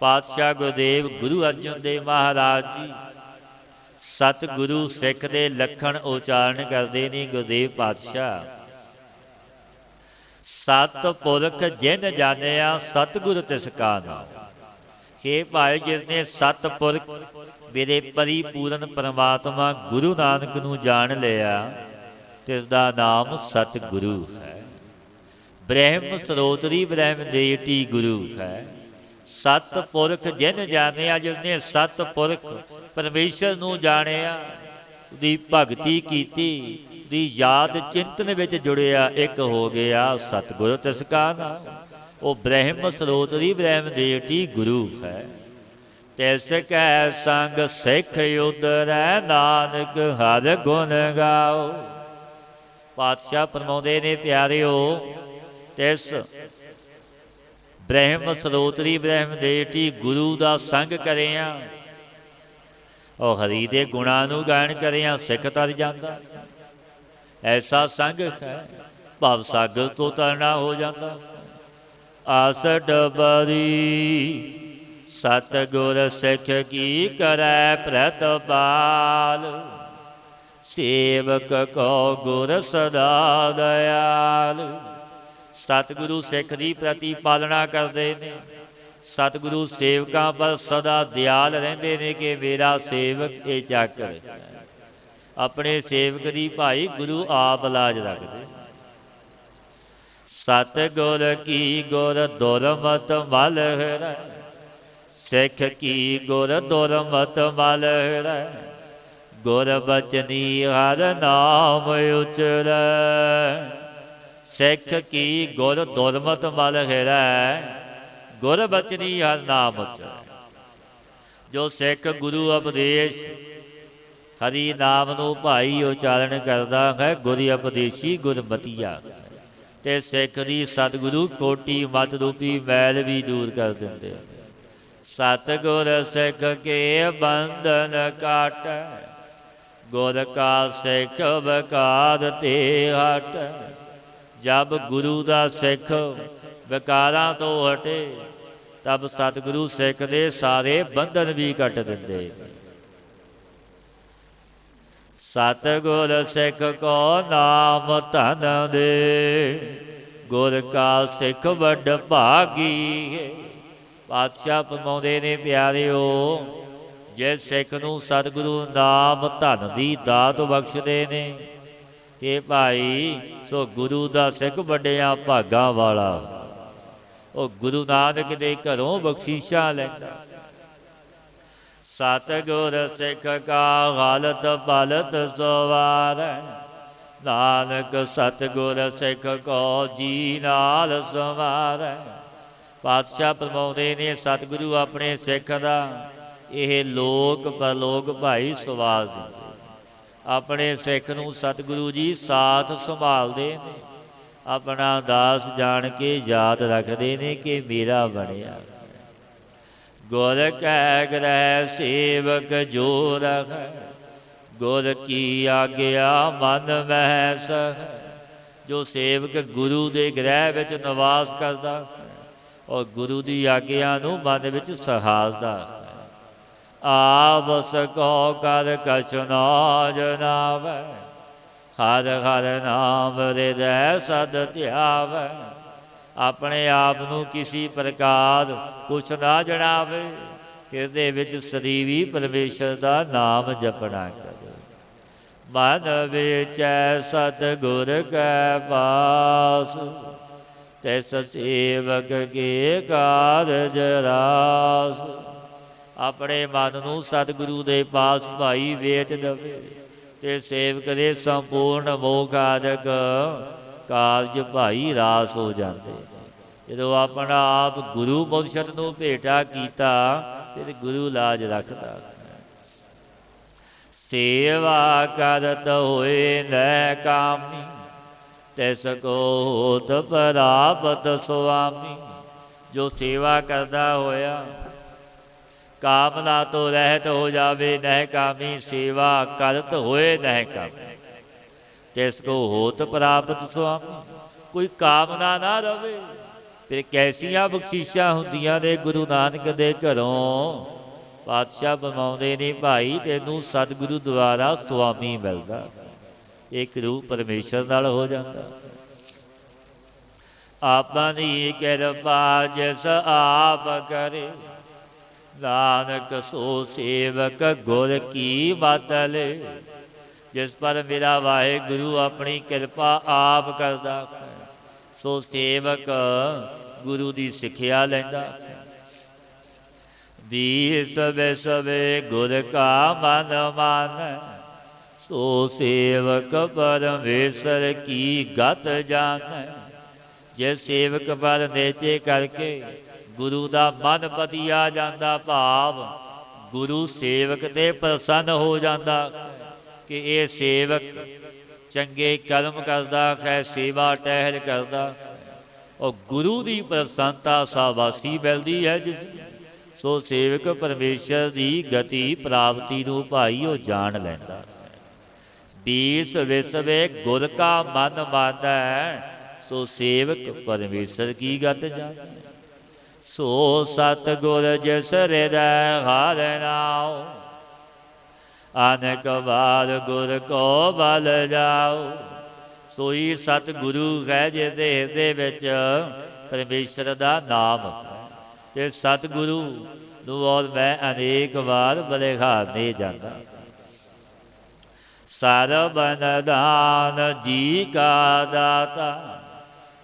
ਪਾਤਸ਼ਾਹ ਗੁਰਦੇਵ ਗੁਰੂ ਅਰਜਨ ਦੇਵ ਮਹਾਰਾਜ ਜੀ ਸਤਿਗੁਰੂ ਸਿੱਖ ਦੇ ਲੱਖਣ ਉਚਾਰਨ ਕਰਦੇ ਨੇ। ਗੁਰਦੇਵ ਪਾਤਸ਼ਾਹ ਸਤ ਪੁਰਖ ਜਿਨ ਜਾਣਿਆ, ਸਤਿਗੁਰ ਤਿਸ ਕਾ ਨਾਮ। ਹੇ ਭਾਈ ਜਿਸਨੇ ਸਤ ਪੁਰਖ ਮੇਰੇ ਪਰਿਪੂਰਨ ਪਰਮਾਤਮਾ ਗੁਰੂ ਨਾਨਕ ਨੂੰ ਜਾਣ ਲਿਆ, ਤਿਸ ਦਾ ਨਾਮ ਸਤਿਗੁਰੂ ਹੈ। ਬ੍ਰਹਮ ਸਰੋਤਰੀ ਬ੍ਰਹਮ ਦੇਟੀ ਗੁਰੂ ਹੈ। ਸਤ ਪੁਰਖ ਜਿਨ ਜਾਣਿਆ, ਜਿਸਨੇ ਸਤ ਪੁਰਖ ਪਰਮੇਸ਼ਰ ਨੂੰ ਜਾਣਿਆ, ਉਹਦੀ ਭਗਤੀ ਕੀਤੀ, ਦੀ ਯਾਦ ਚਿੰਤਨ ਵਿੱਚ ਜੁੜਿਆ, ਇੱਕ ਹੋ ਗਿਆ ਸਤਿਗੁਰ ਤਿਸ ਕਾ ਨਾਮ। ਉਹ ਬ੍ਰਹਮ ਸਰੋਤਰੀ ਬ੍ਰਹਮ ਦੇਟੀ ਗੁਰੂ ਹੈ। ਤਿਸ ਕੈ ਸੰਗ ਸਿੱਖ ਉਦਰੈ, ਨਾਨਕ ਹਰ ਗੁਣ ਗਾਓ। ਪਾਤਸ਼ਾਹ ਫਰਮਾਉਂਦੇ ਨੇ, ਪਿਆਰਿਓ ਤਿਸ ਬ੍ਰਹਮ ਸਰੋਤਰੀ ਬ੍ਰਹਮ ਦੇਟੀ ਗੁਰੂ ਦਾ ਸੰਗ ਕਰਿਆ, ਉਹ ਹਰੀ ਦੇ ਗੁਣਾਂ ਨੂੰ ਗਾਇਨ ਕਰਿਆ, ਸਿੱਖ ਤਰ ਜਾਂਦਾ। ਐਸਾ ਸੰਗ ਹੈ ਭਵ ਸਾਗਰ ਤੋਂ ਤਰਨਾ ਹੋ ਜਾਂਦਾ। ਆਸ ਡਬਰੀ ਸਤਿਗੁਰ ਸਿੱਖ ਕੀ ਕਰੈ ਪ੍ਰਤਪਾਲ, ਸੇਵਕ ਕੋ ਗੁਰ ਸਦਾ ਦਇਆਲ। ਸਤਿਗੁਰੂ ਸਿੱਖ ਦੀ ਪ੍ਰਤੀਪਾਲਣਾ ਕਰਦੇ ਨੇ। ਸਤਿਗੁਰੂ ਸੇਵਕਾਂ ਪਰ ਸਦਾ ਦਿਆਲ ਰਹਿੰਦੇ ਨੇ ਕਿ ਮੇਰਾ ਸੇਵਕ ਇਹ ਚਾਕਰ। ਆਪਣੇ ਸੇਵਕ ਦੀ ਭਾਈ ਗੁਰੂ ਆਪ ਲਾਜ ਰੱਖਦੇ। ਸਤਿਗੁਰ ਕੀ ਗੁਰ ਦੁਰਮਤ ਮਲ ਹਿਰੈ, ਸਿੱਖ ਕੀ ਗੁਰ ਦੁਰਮਤ ਮਲ ਹਿਰੈ। ਗੁਰ ਬਚਨੀ ਹਰ ਨਾਮ ਉਚਰੈ, ਸਿੱਖ ਕੀ ਗੁਰ ਦੁਰਮਤ ਮਲ ਹਿਰੈ। ਗੁਰ ਬਚਨੀ ਹਰ ਨਾਮ ਉਚਰੈ। ਜੋ ਸਿੱਖ ਗੁਰੂ ਉਪਦੇਸ਼ ਹਰੀ ਨਾਮ ਨੂੰ ਭਾਈ ਉਚਾਰਨ ਕਰਦਾ ਹੈ, ਗੁਰ ਉਪਦੇਸ਼ੀ ਗੁਰਮਤੀਆ। ਤੇ ਸਿੱਖ ਦੀ ਸਤਿਗੁਰੂ ਕੋਟੀ ਮਤ ਰੂਪੀ ਮੈਲ ਵੀ ਦੂਰ ਕਰ ਦਿੰਦੇ। ਸਤਿਗੁਰ ਸਿੱਖ ਕੇ ਬੰਧਨ ਕਾਟੈ, ਗੁਰ ਕਾ ਸਿੱਖ ਵਿਕਾਰ ਤੇ ਹਟ। ਜਬ ਗੁਰੂ ਦਾ ਸਿੱਖ ਵਿਕਾਰਾਂ ਤੋਂ ਹਟੇ, ਤਬ ਸਤਿਗੁਰੂ ਸਿੱਖ ਦੇ ਸਾਰੇ ਬੰਧਨ ਵੀ ਕੱਟ ਦਿੰਦੇ। ਸਤਿਗੁਰ ਸਿੱਖ ਕੋ ਨਾਮ ਧਨ ਦੇ, ਗੁਰ ਕਾ ਸਿੱਖ ਵੱਡ ਭਾਗੀ। ਪਾਤਸ਼ਾਹ ਫਰਮਾਉਂਦੇ ਨੇ, ਪਿਆਰਿਓ ਜੇ ਸਿੱਖ ਨੂੰ ਸਤਿਗੁਰੂ ਨਾਮ ਧਨ ਦੀ ਦਾਤ ਬਖਸ਼ਦੇ ਨੇ, ਇਹ ਭਾਈ ਸੋ ਗੁਰੂ ਦਾ ਸਿੱਖ ਵੱਡਿਆਂ ਭਾਗਾਂ ਵਾਲਾ। ਉਹ ਗੁਰੂ ਨਾਨਕ ਦੇ ਘਰੋਂ ਬਖਸ਼ੀਸ਼ਾਂ ਲੈਂਦਾ। ਸਤਿਗੁਰ ਸਿੱਖ ਕਾ ਹਾਲਤ ਬਲਤ ਸਵਾਰੈ, ਨਾਨਕ ਸਤਿਗੁਰ ਸਿੱਖ ਕੋ ਜੀ ਨਾਲ ਸਵਾਰੈ। ਪਾਤਸ਼ਾਹ ਫਰਮਾਉਂਦੇ ਨੇ, ਸਤਿਗੁਰੂ ਆਪਣੇ ਸਿੱਖ ਦਾ ਇਹ ਲੋਕ ਪਰਲੋਕ ਭਾਈ ਸਵਾਰ ਦਿੰਦੇ। ਆਪਣੇ ਸਿੱਖ ਨੂੰ ਸਤਿਗੁਰੂ ਜੀ ਸਾਥ ਸੰਭਾਲਦੇ ਨੇ। ਆਪਣਾ ਦਾਸ ਜਾਣ ਕੇ ਯਾਦ ਰੱਖਦੇ ਨੇ ਕਿ ਮੇਰਾ ਬਣਿਆ। ਗੁਰ ਕੈ ਗ੍ਰਹਿ ਸੇਵਕ ਜੋ ਰਹੈ, ਗੁਰ ਕੀ ਆਗਿਆ ਮਨ ਮਹਿ ਸਹੈ। ਜੋ ਸੇਵਕ ਗੁਰੂ ਦੇ ਗ੍ਰਹਿ ਵਿੱਚ ਨਿਵਾਸ ਕਰਦਾ ਔਰ ਗੁਰੂ ਦੀ ਆਗਿਆ ਨੂੰ ਮਨ ਵਿੱਚ ਸਹਾਰਦਾ। ਆਪ ਸਕੋ ਕਰ ਕਛ ਨਾ ਜਨਾਵੈ, ਹਰ ਹਰ ਨਾਮ ਹਿਰਦੈ ਸਦ ਧਿਆਵੈ। ਆਪਣੇ ਆਪ ਨੂੰ ਕਿਸੇ ਪ੍ਰਕਾਰ ਕੁਛ ਨਾ ਜਣਾਵੇ, ਹਿਰਦੇ ਵਿੱਚ ਸਦੀਵੀ ਪਰਮੇਸ਼ਰ ਦਾ ਨਾਮ ਜਪਣਾ ਕਰੇ। ਮਨ ਵਿਚੈ ਸਤਿਗੁਰ ਕੈ ਪਾਸ, ਤਿਸ ਸੇਵਕ ਕੇ ਕਾਰਜ ਰਾਸ। ਆਪਣੇ ਮਨ ਨੂੰ ਸਤਿਗੁਰੂ ਦੇ ਪਾਸ ਭਾਈ ਵੇਚ ਦੇਵੇ ਤੇ ਸੇਵਕ ਦੇ ਸੰਪੂਰਨ ਮੋਖ ਆਦਿਕ ਕਾਰਜ ਭਾਈ ਰਾਸ ਹੋ ਜਾਂਦੇ। ਜਦੋਂ ਆਪਣਾ ਆਪ ਗੁਰੂ ਮੁਰਸ਼ਦ ਨੂੰ ਭੇਟਾ ਕੀਤਾ ਤੇ ਗੁਰੂ ਲਾਜ ਰੱਖਦਾ। ਸੇਵਾ ਕਰਤ ਹੋਏ ਨੈ ਕਾਮੀ, ਤਿਸ ਕੋ ਹੋਤ ਪ੍ਰਾਪਤ ਸੁਆਮੀ। ਜੋ ਸੇਵਾ ਕਰਦਾ ਹੋਇਆ ਕਾਮਨਾ ਤੋਂ ਰਹਿਤ ਹੋ ਜਾਵੇ, ਨਹਿ ਕਾਮੀ। ਸੇਵਾ ਕਰਤ ਹੋਏ ਨਹਿ ਕਾਮੀ, ਤਿਸ ਕੋ ਹੋਤ ਪ੍ਰਾਪਤ ਸੁਆਮੀ। ਕੋਈ ਕਾਮਨਾ ਨਾ ਰਵੇ। ਫਿਰ ਕੈਸੀਆਂ ਬਖਸ਼ਿਸ਼ਾਂ ਹੁੰਦੀਆਂ ਨੇ ਗੁਰੂ ਨਾਨਕ ਦੇ ਘਰੋਂ। ਪਾਤਸ਼ਾਹ ਫਰਮਾਉਂਦੇ ਨੇ, ਭਾਈ ਤੈਨੂੰ ਸਤਿਗੁਰੂ ਦੁਆਰਾ ਸੁਆਮੀ ਮਿਲਦਾ, ਇੱਕ ਰੂਪ ਪਰਮੇਸ਼ਰ ਨਾਲ ਹੋ ਜਾਂਦਾ। ਆਪਣੀ ਕਿਰਪਾ ਜਿਸ ਆਪ ਕਰੇ, ਨਾਨਕ ਸੋ ਸੇਵਕ ਗੁਰ ਕੀ ਮਤ ਲੈ। ਜਿਸ ਪਰ ਮੇਰਾ ਵਾਹਿਗੁਰੂ ਆਪਣੀ ਕਿਰਪਾ ਆਪ ਕਰਦਾ, ਸੋ ਸੇਵਕ ਗੁਰੂ ਦੀ ਸਿੱਖਿਆ ਲੈਂਦਾ। ਵੀਸ ਵਿਸਵੇ ਗੁਰ ਕਾ ਮਨ ਮਾਨੈ, ਸੋ ਸੇਵਕ ਪਰਮੇਸ਼ਰ ਕੀ ਗਤ ਜਾਣੈ। ਜੇ ਸੇਵਕ ਪਰ ਨੇਚੇ ਕਰਕੇ ਗੁਰੂ ਦਾ ਮਨ ਵਧੀਆ ਜਾਂਦਾ, ਭਾਵ ਗੁਰੂ ਸੇਵਕ ਤੇ ਪ੍ਰਸੰਨ ਹੋ ਜਾਂਦਾ ਕਿ ਇਹ ਸੇਵਕ ਚੰਗੇ ਕਰਮ ਕਰਦਾ ਹੈ, ਸੇਵਾ ਟਹਿਲ ਕਰਦਾ, ਔਰ ਗੁਰੂ ਦੀ ਪ੍ਰਸੰਨਤਾ ਸਾਬਾਸੀ ਮਿਲਦੀ ਹੈ ਜਿਸ। ਸੋ ਸੇਵਕ ਪਰਮੇਸ਼ਰ ਦੀ ਗਤੀ ਪ੍ਰਾਪਤੀ ਨੂੰ ਭਾਈ ਉਹ ਜਾਣ ਲੈਂਦਾ। ਵੀਸ ਵਿਸਵੇ ਗੁਰ ਕਾ ਮਨ ਮਾਨੈ, ਸੋ ਸੇਵਕ ਪਰਮੇਸ਼ਰ ਕੀ ਗਤ ਜਾਣੈ। ਸੋ ਸਤਿਗੁਰ ਜਿਸ ਹਿਰਦੈ ਹਰਿ ਨਾਉ, ਅਨੇਕ ਵਾਰ ਗੁਰ ਕੋ ਬਲ ਜਾਉ। ਸੋਈ ਸਤਿਗੁਰੂ ਹੈ ਜਿਹਦੇ ਹਿਰਦੇ ਵਿੱਚ ਪਰਮੇਸ਼ਰ ਦਾ ਨਾਮ। ਤੇ ਸਤਿਗੁਰੂ ਨੂੰ ਔਰ ਮੈਂ ਅਨੇਕ ਵਾਰ ਬਲਿਹਾਰਨੇ ਜਾਂਦਾ। ਸਰਬਨ ਦਾਨ ਜੀ ਕਾ ਦਾਤਾ,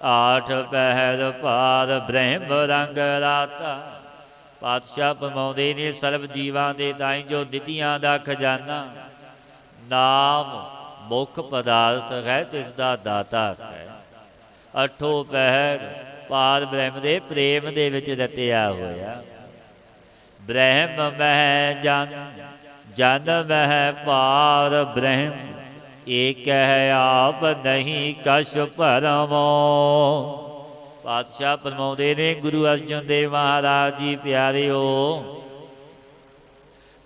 ਆਠ ਪਹਿਰ ਪਾਰ ਬ੍ਰਹਮ ਰੰਗ ਰਾਤਾ। ਪਾਤਸ਼ਾਹ ਫਰਮਾਉਂਦੇ ਨੇ, ਸਰਬ ਜੀਵਾਂ ਦੇ ਤਾਈਂ ਜੋ ਨਿਧੀਆਂ ਦਾ ਖਜ਼ਾਨਾ ਨਾਮ ਮੁੱਖ ਪਦਾਰਥ ਹੈ, ਤਿਸ ਦਾ ਦਾਤਾ ਹੈ। ਅੱਠੋ ਪਹਿਰ ਪਾਰ ਬ੍ਰਹਮ ਦੇ ਪ੍ਰੇਮ ਦੇ ਵਿੱਚ ਰਤਿਆ ਹੋਇਆ। ਬ੍ਰਹਮ ਮਹਿ ਜਨ, ਜਨ ਮਹਿ ਪਾਰ ਬ੍ਰਹਮ, ਏਕ ਹੈ ਆਪ ਨਹੀਂ ਕਛ ਭਰਮੋ। ਪਾਤਸ਼ਾਹ ਫਰਮਾਉਂਦੇ ਨੇ, ਗੁਰੂ ਅਰਜਨ ਦੇਵ ਮਹਾਰਾਜ ਜੀ ਪਿਆਰਿਓ,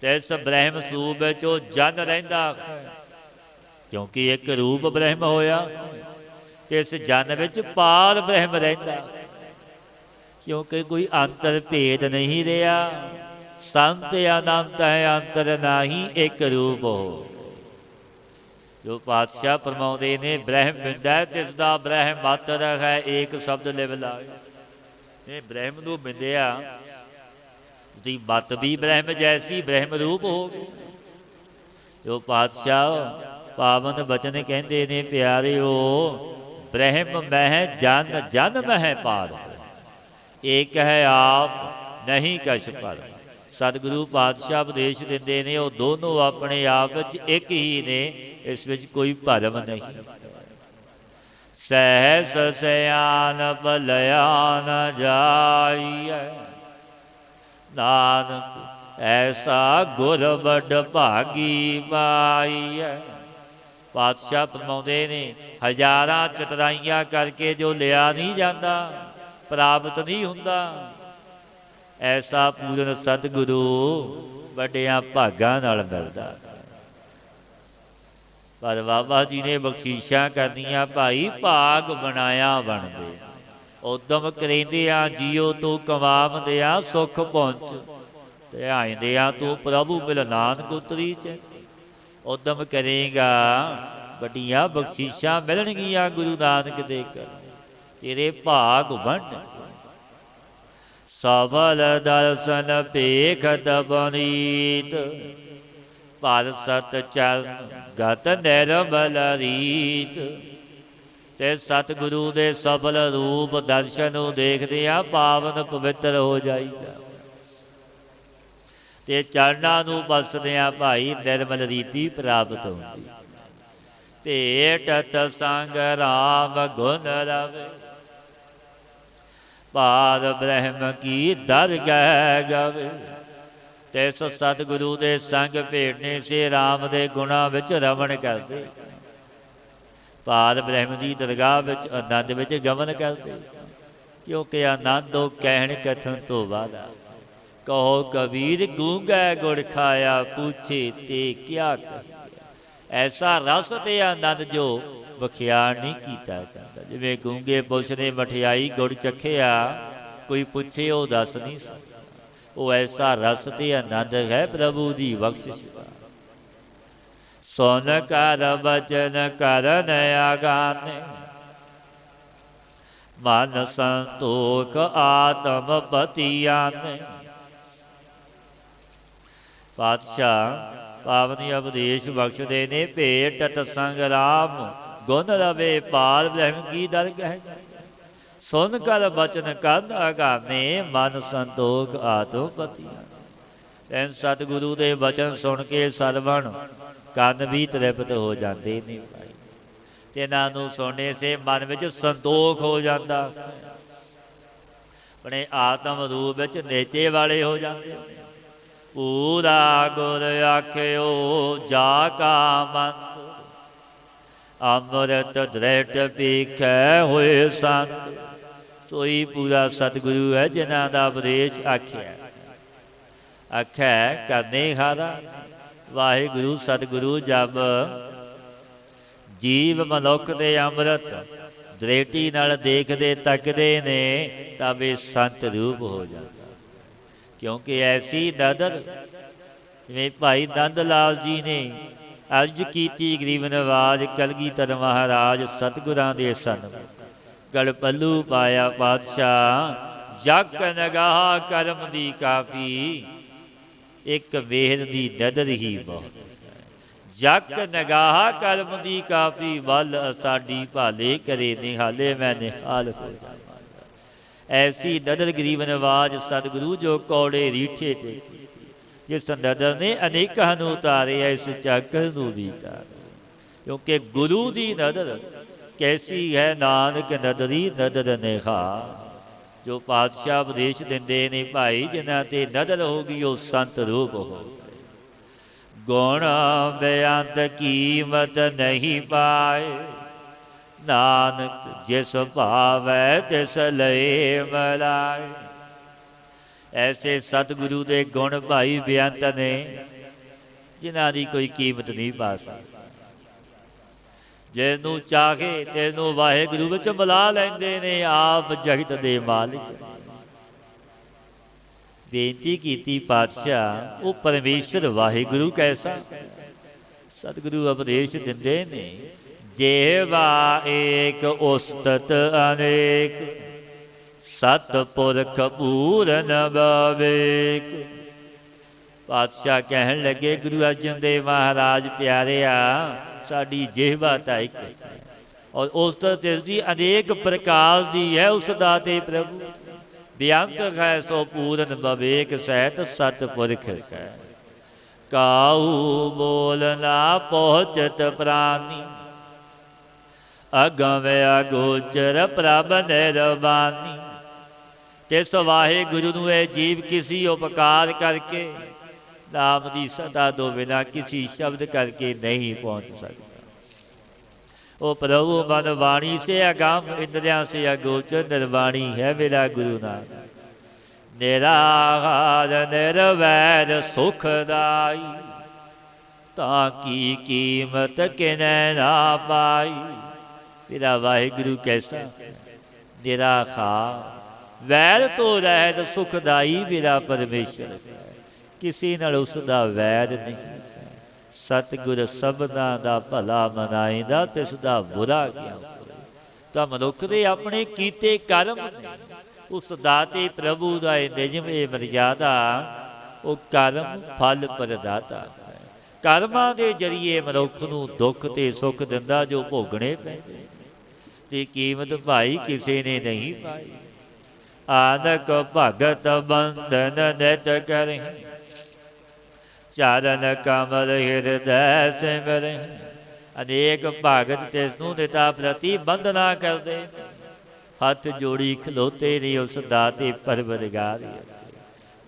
ਤਿਸ ਬ੍ਰਹਮ ਸਰੂਪ ਵਿੱਚ ਉਹ ਜਨ ਰਹਿੰਦਾ, ਕਿਉਂਕਿ ਇੱਕ ਰੂਪ ਬ੍ਰਹਮ ਹੋਇਆ। ਤੇ ਇਸ ਜਨ ਵਿੱਚ ਪਾਰ ਬ੍ਰਹਮ ਰਹਿੰਦਾ, ਕਿਉਂਕਿ ਕੋਈ ਅੰਤਰ ਭੇਦ ਨਹੀਂ ਰਿਹਾ। ਸੰਤ ਅਨੰਤ ਹੈ ਅੰਤਰ ਨਾਹੀ, ਇੱਕ ਰੂਪ ਹੋ। ਜੋ ਪਾਤਸ਼ਾਹ ਫਰਮਾਉਂਦੇ ਨੇ, ਬ੍ਰਹਮ ਬਿੰਦੈ ਤਿਸ ਦਾ ਬ੍ਰਹਮ ਮਾਤਰ ਹੈ, ਏਕ ਸ਼ਬਦ ਲਿਵ ਲਾਏ। ਇਹ ਬ੍ਰਹਮ ਨੂੰ ਬਿੰਦਿਆ ਦੀ ਮਤ ਵੀ ਬ੍ਰਹਮ ਜੈਸੀ, ਬ੍ਰਹਮ ਰੂਪ ਹੋ ਗਏ। ਜੋ ਪਾਤਸ਼ਾਹ ਪਾਵਨ ਬਚਨ ਕਹਿੰਦੇ ਨੇ, ਪਿਆਰਿਓ, ਬ੍ਰਹਮ ਮਹਿ ਜਨ, ਜਨ ਮਹਿ ਪਾਰ, ਏਕ ਹੈ ਆਪ ਨਹੀਂ ਕਛ ਪਰ। ਸਤਿਗੁਰੂ ਪਾਤਸ਼ਾਹ ਉਪਦੇਸ਼ ਦਿੰਦੇ ਨੇ, ਉਹ ਦੋਨੋਂ ਆਪਣੇ ਆਪ ਵਿੱਚ ਇੱਕ ਹੀ ਨੇ, ਇਸ ਵਿੱਚ ਕੋਈ ਭਰਮ ਨਹੀਂ। ਸਹਿਸ ਸਿਆਨਪ ਲਿਆ ਨ ਜਾਈਐ, ਨਾਨਕ ਐਸਾ ਗੁਰ ਵੱਡ ਭਾਗੀ ਪਾਈਐ। ਪਾਤਸ਼ਾਹ ਫਰਮਾਉਂਦੇ ਨੇ, ਹਜ਼ਾਰਾਂ ਚਤਰਾਈਆਂ ਕਰਕੇ ਜੋ ਲਿਆ ਨਹੀਂ ਜਾਂਦਾ, ਪ੍ਰਾਪਤ ਨਹੀਂ ਹੁੰਦਾ, ਐਸਾ ਪੂਰਨ ਸਤਿਗੁਰੂ ਵੱਡਿਆਂ ਭਾਗਾਂ ਨਾਲ ਮਿਲਦਾ। ਪਰ ਬਾਬਾ ਜੀ ਨੇ ਬਖਸ਼ੀਸ਼ਾਂ ਕਰਨੀਆਂ ਭਾਈ, ਭਾਗ ਬਣਾਇਆ ਬਣਦੇ। ਉਦਮ ਕਰੇਂਦਿਆਂ ਜੀਓ ਤੂੰ ਕਮਾਵੰਦਿਆਂ ਸੁਖ ਪਹੁੰਚ, ਧਿਆਇਂਦਿਆਂ ਤੂੰ ਪ੍ਰਭੂ ਮਿਲ ਨਾਨਕ ਉਤਰੀ ਚ। ਉਦਮ ਕਰੇਗਾ ਵੱਡੀਆਂ ਬਖਸ਼ੀਸ਼ਾਂ ਮਿਲਣਗੀਆਂ ਗੁਰੂ ਨਾਨਕ ਦੇ ਕਰ, ਤੇਰੇ ਭਾਗ ਵੰਡ। ਸਬਲ ਦਰਸ਼ਨ ਭੇਖਤ ਬਨੀਤ, ਪਰ ਸਤ ਚਰਨ ਗਤ ਨਿਰਮਲ ਰੀਤ। ਤੇ ਸਤਿਗੁਰੂ ਦੇ ਸਬਲ ਰੂਪ ਦਰਸ਼ਨ ਨੂੰ ਦੇਖਦਿਆਂ ਪਾਵਨ ਪਵਿੱਤਰ ਹੋ ਜਾਈਦਾ, ਤੇ ਚਰਨਾਂ ਨੂੰ ਬਸਦਿਆਂ ਭਾਈ ਨਿਰਮਲ ਰੀਤੀ ਪ੍ਰਾਪਤ ਹੁੰਦੀ। ਭੇਟਤ ਸੰਗ ਰਾਮ ਗੁਣ ਰਵੇ, ਪਾਰ ਬ੍ਰਹਮ ਕੀ ਦਰਗਹਿ ਗਵੇ। ਤੇ ਸੋ ਸਤਿਗੁਰੂ ਦੇ ਸੰਗ ਭੇਟਨੇ ਸੇ ਰਾਮ ਦੇ ਗੁਣਾਂ ਵਿੱਚ ਰਮਣ ਕਰਦੇ, ਪਾਰ ਬ੍ਰਹਮ ਦੀ ਦਰਗਾਹ ਵਿੱਚ ਆਨੰਦ ਵਿੱਚ ਗਮਨ ਕਰਦੇ। ਕਿਉਂਕਿ ਆਨੰਦ ਉਹ ਕਹਿਣ ਕਥਨ ਤੋਂ ਵਾਦਾ, ਕਹੋ ਕਬੀਰ ਗੂੰਗਾ ਗੁੜ ਖਾਇਆ, ਪੁੱਛੇ ਤੇ ਕਿਆ ਕਹੀਏ। ਐਸਾ ਰਸ ਤੇ ਆਨੰਦ ਜੋ ਵਿਖਿਆਨ ਨਹੀਂ ਕੀਤਾ ਜਾਂਦਾ। ਜਿਵੇਂ ਗੂੰਗੇ ਪੁਰਸ਼ ਨੇ ਮਠਿਆਈ ਗੁੜ ਚੱਖਿਆ, ਕੋਈ ਪੁੱਛੇ ਉਹ ਦੱਸ ਨਹੀਂ ਸਕਦਾ। ਉਹ ਐਸਾ ਰਸ ਤੇ ਆਨੰਦ ਹੈ ਪ੍ਰਭੂ ਦੀ ਬਖਸ਼ਿਸ਼ ਦਾ। ਸੁਨ ਕਰ ਬਚਨ ਕਰਨ ਆਗਾਨੇ, ਮਨ ਸੰਤੋਖ ਆਤਮ ਪਤੀਆਨੇ। ਪਾਤਸ਼ਾਹ ਪਾਵਨੀ ਉਪਦੇਸ਼ ਬਖਸ਼ਦੇ ਨੇ, ਭੇਟਤ ਸੰਗ ਰਾਮ ਗੁਣ ਰਵੇ, ਪਾਰ ਬ੍ਰਹਮ ਕੀ ਦਰਗਹਿ। ਸੁਨ ਕਰ ਬਚਨ ਕਰਨ ਆਗਾਨੇ, ਮਨ ਸੰਤੋਖ ਆਤਮ ਪਤੀਆਨੇ। ਐਨ ਸਤਿਗੁਰੂ ਦੇ ਬਚਨ ਸੁਣ ਕੇ ਸਰਵਣ ਕੰਨ ਵੀ ਤ੍ਰਿਪਤ ਹੋ ਜਾਂਦੇ ਨੇ ਭਾਈ। ਤੇ ਇਹਨਾਂ ਨੂੰ ਸੁਣਨੇ ਸੇ ਮਨ ਵਿੱਚ ਸੰਤੋਖ ਹੋ ਜਾਂਦਾ, ਆਪਣੇ ਆਤਮ ਰੂਪ ਵਿੱਚ ਨੇਚੇ ਵਾਲੇ ਹੋ ਜਾਂਦੇ। ਪੂਰਾ ਗੁਰ ਆਖਿਓ ਜਾ ਕਾ ਮੰਤ, ਅੰਮ੍ਰਿਤ ਦ੍ਰਿਟ ਪੀਖੈ ਹੋਏ ਸੰਤ। ਸੋਈ ਪੂਰਾ ਸਤਿਗੁਰੂ ਹੈ ਜਿਨ੍ਹਾਂ ਦਾ ਉਪਦੇਸ਼ ਆਖਿਆ, ਆਖਿਆ ਕਰਨੇ ਹਾਰਾ। ਵਾਹਿਗੁਰੂ ਸਤਿਗੁਰੂ ਜਬ ਜੀਵ ਮਨੁੱਖ ਦੇ ਅੰਮ੍ਰਿਤ ਦ੍ਰਿਸ਼ਟੀ ਨਾਲ ਦੇਖਦੇ ਤੱਕਦੇ ਨੇ ਤਾਂ ਵੇ ਸੰਤ ਰੂਪ ਹੋ ਜਾਂਦਾ। ਕਿਉਂਕਿ ਐਸੀ ਨਦਰ ਜਿਵੇਂ ਭਾਈ ਨੰਦ ਲਾਲ ਜੀ ਨੇ ਅਰਜ ਕੀਤੀ ਗਰੀਬ ਨਵਾਜ, ਕਲਗੀਧਰ ਮਹਾਰਾਜ ਸਤਿਗੁਰਾਂ ਦੇ ਸਨਮੁਖ ਗਲ ਪੱਲੂ ਪਾਇਆ ਪਾਤਸ਼ਾਹ। ਜਗ ਨਗਾਹ ਕਰਮ ਦੀ ਕਾਪੀ, ਇੱਕ ਵੇਦ ਦੀ ਨਦਰ ਹੀ ਬਹੁਤ। ਜਗ ਨਗਾਹ ਕਰਮ ਦੀ ਕਾਪੀ, ਵੱਲ ਸਾਡੀ ਭਾਲੇ ਕਰੇ ਨਿਹਾਲੇ ਮੈਂ ਨਿਹਾਲ ਹੋ ਜਾਵਾਂ। ਐਸੀ ਨਦਰ ਗਰੀਬ ਨਵਾਜ ਸਤਿਗੁਰੂ ਜੋ ਕੌੜੇ ਰੀਠੇ ਤੇ, ਜਿਸ ਨਦਰ ਨੇ ਅਨੇਕਾਂ ਨੂੰ ਉਤਾਰਿਆ, ਇਸ ਚਾਕਰ ਨੂੰ ਵੀ ਉਤਾਰਿਆ। ਕਿਉਂਕਿ ਗੁਰੂ ਦੀ ਨਦਰ ਕੈਸੀ ਹੈ, ਨਾਨਕ ਨਦਰੀ ਨਦਰ ਨਿਖਾ। ਜੋ ਪਾਤਸ਼ਾਹ ਉਪਦੇਸ਼ ਦਿੰਦੇ ਨੇ ਭਾਈ, ਜਿਨ੍ਹਾਂ ਤੇ ਨਦਰ ਹੋ ਗਈ ਉਹ ਸੰਤ ਰੂਪ ਹੋ ਗਏ। ਗੁਣ ਬੇਅੰਤ ਕੀਮਤ ਨਹੀਂ ਪਾਏ, ਨਾਨਕ ਜਿਸ ਭਾਵੈ ਤਿਸ ਲਏ ਮਲਾਏ। ਐਸੇ ਸਤਿਗੁਰੂ ਦੇ ਗੁਣ ਭਾਈ ਬੇਅੰਤ ਨੇ, ਜਿਨ੍ਹਾਂ ਦੀ ਕੋਈ ਕੀਮਤ ਨਹੀਂ ਪਾ ਸਕਦਾ। ਜਿਹਨੂੰ ਚਾਹੇ ਤੈਨੂੰ ਵਾਹਿਗੁਰੂ ਵਿੱਚ ਮਿਲਾ ਲੈਂਦੇ ਨੇ, ਆਪ ਜਗਤ ਦੇ ਮਾਲਿਕ। ਬੇਨਤੀ ਕੀਤੀ ਪਾਤਸ਼ਾਹ ਉਹ ਪਰਮੇਸ਼ਰ ਵਾਹਿਗੁਰੂ ਕੈਸਾ। ਸਤਿਗੁਰੂ ਉਪਦੇਸ਼ ਦਿੰਦੇ ਨੇ, ਜੇਵਾ ਏਕ ਉਸਤਤ ਅਨੇਕ, ਸਤਿਪੁਰਖ ਪੂਰਨ ਬਵੇਕ। ਪਾਤਸ਼ਾਹ ਕਹਿਣ ਲੱਗੇ, ਗੁਰੂ ਅਰਜਨ ਦੇਵ ਮਹਾਰਾਜ ਪਿਆਰਿਆ, ਸਾਡੀ ਜਿਹਵਾ ਤਾਂ ਇੱਕ ਔਰ ਉਸਤਤ ਇਸਦੀ ਅਨੇਕ ਪ੍ਰਕਾਰ ਦੀ ਹੈ। ਉਸ ਦਾ ਤੇ ਪ੍ਰਭੂ ਬੇਅੰਤ ਹੈ, ਸੋ ਪੂਰਨ ਬਵੇਕ ਸਹਿਤ ਸਤਿਪੁਰਖ ਹੈ। ਕਾਹੂ ਬੋਲ ਨਾ ਪਹੁੰਚਤ ਪ੍ਰਾਨੀ, ਅਗਮ ਅਗੋਚਰ ਪ੍ਰਭ ਨਿਰਵਾਨੀ। ਤੇ ਸੋ ਵਾਹਿਗੁਰੂ ਨੂੰ ਇਹ ਜੀਵ ਕਿਸੀ ਉਪਕਾਰ ਕਰਕੇ, ਨਾਮ ਦੀ ਸਦਾ ਤੋਂ ਬਿਨਾ ਕਿਸੀ ਸ਼ਬਦ ਕਰਕੇ ਨਹੀਂ ਪਹੁੰਚ ਸਕਦਾ। ਉਹ ਪ੍ਰਭੂ ਮਨ ਵਾਣੀ ਸੇ ਅਗਮ, ਇੰਦਰੀਆਂ ਸੇ ਅਗੋਚਰ, ਨਿਰਵਾਣੀ ਹੈ ਮੇਰਾ ਗੁਰੂ ਨਾਨਕ। ਨਿਰਾਹਾਰ ਨਿਰਵੈਰ ਸੁਖਦਾਈ, ਤਾਂ ਕੀ ਕੀਮਤ ਕਿਨੈ ਨਾ ਪਾਈ। ਮੇਰਾ ਵਾਹਿਗੁਰੂ ਕੈਸਾ ਨਿਰਾ ਖਾ, ਵੈਰ ਤੋਂ ਰਹਿਤ ਸੁਖਦਾਈ ਮੇਰਾ ਪਰਮੇਸ਼ਰ। ਕਿਸੇ ਨਾਲ ਉਸ ਦਾ ਵੈਰ ਨਹੀਂ। ਸਤਿਗੁਰ ਸਭਨਾਂ ਦਾ ਭਲਾ ਮਨਾਇਂਦਾ, ਤਿਸ ਦਾ ਬੁਰਾ ਕਿਉਂ। ਤਾਂ ਮਨੁੱਖ ਦੇ ਆਪਣੇ ਕੀਤੇ ਕਰਮ ਉਸ ਦਾਤੇ ਪ੍ਰਭੂ ਦਾ ਇਹ ਨਿਯਮ, ਇਹ ਮਰਜ਼ਾਦਾ, ਉਹ ਕਰਮ ਫਲ ਪ੍ਰਦਾਤਾ ਹੈ। ਕਰਮਾਂ ਦੇ ਜਰੀਏ ਮਨੁੱਖ ਨੂੰ ਦੁੱਖ ਤੇ ਸੁੱਖ ਦਿੰਦਾ, ਜੋ ਭੋਗਣੇ ਪੈਂਦੇ ਤੇ ਕੀਮਤ ਭਾਈ ਕਿਸੇ ਨੇ ਨਹੀਂ ਪਾਈ। ਆਨਕ ਭਗਤ ਬੰਧਨ ਨਿਤ ਕਰੇ, ਚਰਨ ਕਮਲ ਹਿਰਦੈ ਸਿਮਰੈ। ਅਨੇਕ ਭਗਤ ਤਿਸ ਨੂੰ ਨਿਤਾ ਪ੍ਰਤੀ ਬੰਦਨਾ ਕਰਦੇ, ਹੱਥ ਜੋੜੀ ਖਲੋਤੇ ਨੇ ਉਸ ਦਾਤੇ ਪਰਵਰਦਗਾਰ।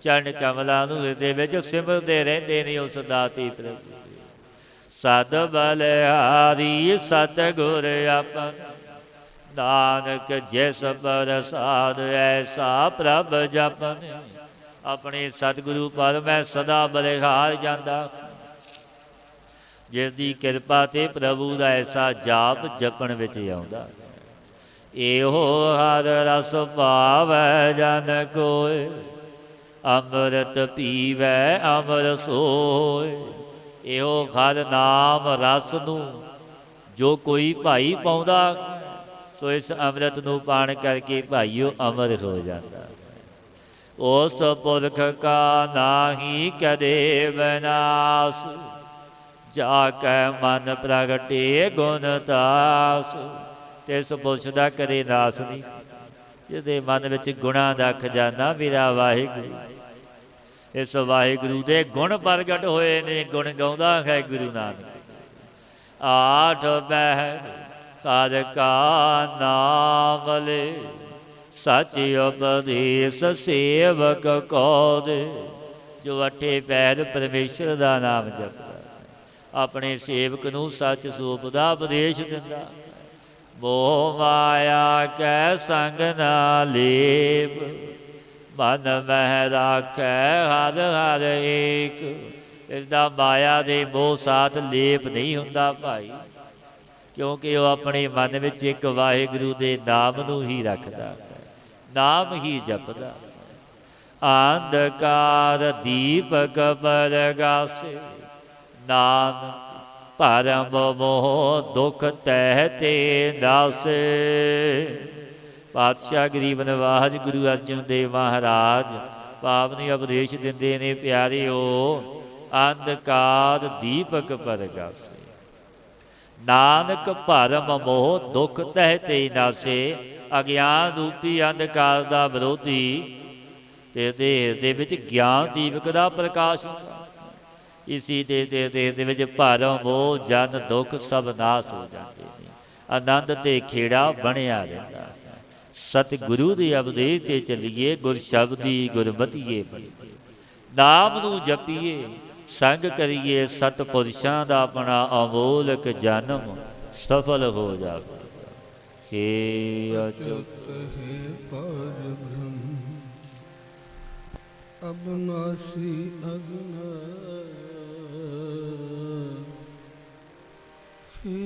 ਚਰਨ ਕਮਲਾਂ ਨੂੰ ਹਿਰਦੇ ਵਿੱਚ ਸਿਮਰਦੇ ਰਹਿੰਦੇ ਨੇ ਉਸ ਦਾਤੇ ਪ੍ਰਭੂ। ਸਦ ਬਲਿਹਾਰੀ ਸਤਿਗੁਰ ਆਪਨ, ਨਾਨਕ ਜਿਸ ਪ੍ਰਸਾਦ ਐਸਾ ਪ੍ਰਭ ਜਪਨ। ਆਪਣੇ ਸਤਿਗੁਰੂ ਪਰ ਮੈਂ ਸਦਾ ਬਲਿਹਾਰ ਜਾਂਦਾ, ਜਿਸ ਦੀ ਕਿਰਪਾ ਤੇ ਪ੍ਰਭੂ ਦਾ ਐਸਾ ਜਾਪ ਜਪਣ ਵਿੱਚ ਆਉਂਦਾ। ਇਹੋ ਹਰ ਰਸ ਭਾਵੈ ਜਨ ਕੋਇ, ਅੰਮ੍ਰਿਤ ਪੀਵੈ ਅਮਰ ਸੋਇ। ਇਹੋ ਹਰ ਨਾਮ ਰਸ ਨੂੰ ਜੋ ਕੋਈ ਭਾਈ ਪਾਉਂਦਾ, ਸੋ ਇਸ ਅੰਮ੍ਰਿਤ ਨੂੰ ਪਾਣ ਕਰਕੇ ਭਾਈਓ ਅਮਰ ਹੋ ਜਾਂਦਾ। ਉਸ ਪੁਰਖ ਕਾ ਨਾਹੀ ਕਦੇ ਵਿਨਾਸ਼, ਜਾ ਕੈ ਮਨ ਪ੍ਰਗਟੇ ਗੁਣ ਤਾਸ। ਤਿਸ ਪੁਰਸ਼ ਦਾ ਕਦੇ ਨਾਸ ਨਹੀਂ, ਜਿਹਦੇ ਮਨ ਵਿੱਚ ਗੁਣਾਂ ਦਾ ਖਜ਼ਾਨਾ ਮੇਰਾ ਵਾਹਿਗੁਰੂ। ਇਸ ਵਾਹਿਗੁਰੂ ਦੇ ਗੁਣ ਪ੍ਰਗਟ ਹੋਏ ਨੇ, ਗੁਣ ਗਾਉਂਦਾ ਹੈ ਗੁਰੂ ਨਾਨਕ। ਆਠ ਪਹਿਰ ਕਰ ਕਾ ਨਾਮ ਲੈ, ਸਚ ਉਪਦੇਸ ਸੇਵਕ ਕੋ ਦੇ। ਜੋ ਅਠੇ ਪਹਿਰ ਪਰਮੇਸ਼ਰ ਦਾ ਨਾਮ ਜਪਦਾ, ਆਪਣੇ ਸੇਵਕ ਨੂੰ ਸੱਚ ਸੂਪ ਦਾ ਉਪਦੇਸ਼ ਦਿੰਦਾ। ਮੋਹ ਮਾਇਆ ਕੈ ਸੰਗ ਨਾ ਲੇਪ, ਮਨ ਮਹਿ ਰਾਖੈ ਹਰ ਹਰ ਏਕ। ਇਸ ਦਾ ਮਾਇਆ ਦੇ ਮੋਹ ਸਾਥ ਲੇਪ ਨਹੀਂ ਹੁੰਦਾ ਭਾਈ, ਕਿਉਂਕਿ ਉਹ ਆਪਣੇ ਮਨ ਵਿੱਚ ਇੱਕ ਵਾਹਿਗੁਰੂ ਦੇ ਨਾਮ ਨੂੰ ਹੀ ਰੱਖਦਾ, ਨਾਮ ਹੀ ਜਪਦਾ। ਅੰਧਕਾਰ ਦੀਪਕ ਪਰਗਾਸੇ, ਨਾਨਕ ਭਰਮ ਮੋਹ ਦੁਖ ਤਹਿ ਤੇ ਨਾਸੇ। ਪਾਤਸ਼ਾਹ ਗਰੀਬ ਨਿਵਾਜ ਗੁਰੂ ਅਰਜਨ ਦੇਵ ਮਹਾਰਾਜ ਪਾਵਨੀ ਉਪਦੇਸ਼ ਦਿੰਦੇ ਨੇ, ਪਿਆਰਿਓ ਅੰਧਕਾਰ ਦੀਪਕ ਪਰਗਾਸੇ, ਨਾਨਕ ਭਰਮ ਮੋਹ ਦੁਖ ਤਹਿ ਤੇ ਨਾਸੇ। ਅਗਿਆਨ ਰੂਪੀ ਅੰਧਕਾਰ ਦਾ ਵਿਰੋਧੀ ਤੇ ਦੇ ਵਿੱਚ ਗਿਆਨ ਦੀਪਕ ਦਾ ਪ੍ਰਕਾਸ਼ ਹੁੰਦਾ। ਇਸੀ ਦੇ ਵਿੱਚ ਭਰਮ ਮੋਹ ਜਨ ਦੁੱਖ ਸਭ ਨਾਸ ਹੋ ਜਾਂਦੇ ਨੇ, ਆਨੰਦ ਤੇ ਖੇੜਾ ਬਣਿਆ ਰਹਿੰਦਾ। ਸਤਿਗੁਰੂ ਦੇ ਉਪਦੇਸ਼ ਤੇ ਚੱਲੀਏ, ਗੁਰ ਸ਼ਬਦੀ ਗੁਰਮਤੀਏ ਬਣੀਏ। ਨਾਮ ਨੂੰ ਜਪੀਏ, ਸੰਗ ਕਰੀਏ ਸਤਿਪੁਰਸ਼ਾਂ ਦਾ, ਆਪਣਾ ਅਮੋਲਕ ਜਨਮ ਸਫਲ ਹੋ ਜਾਵੇ। ਹੇ ਅਚੁੱਤ ਹੈ ਪਰਬ੍ਰਹਮ, ਅਬਨਾਸੀ ਅਗਨਾ। हे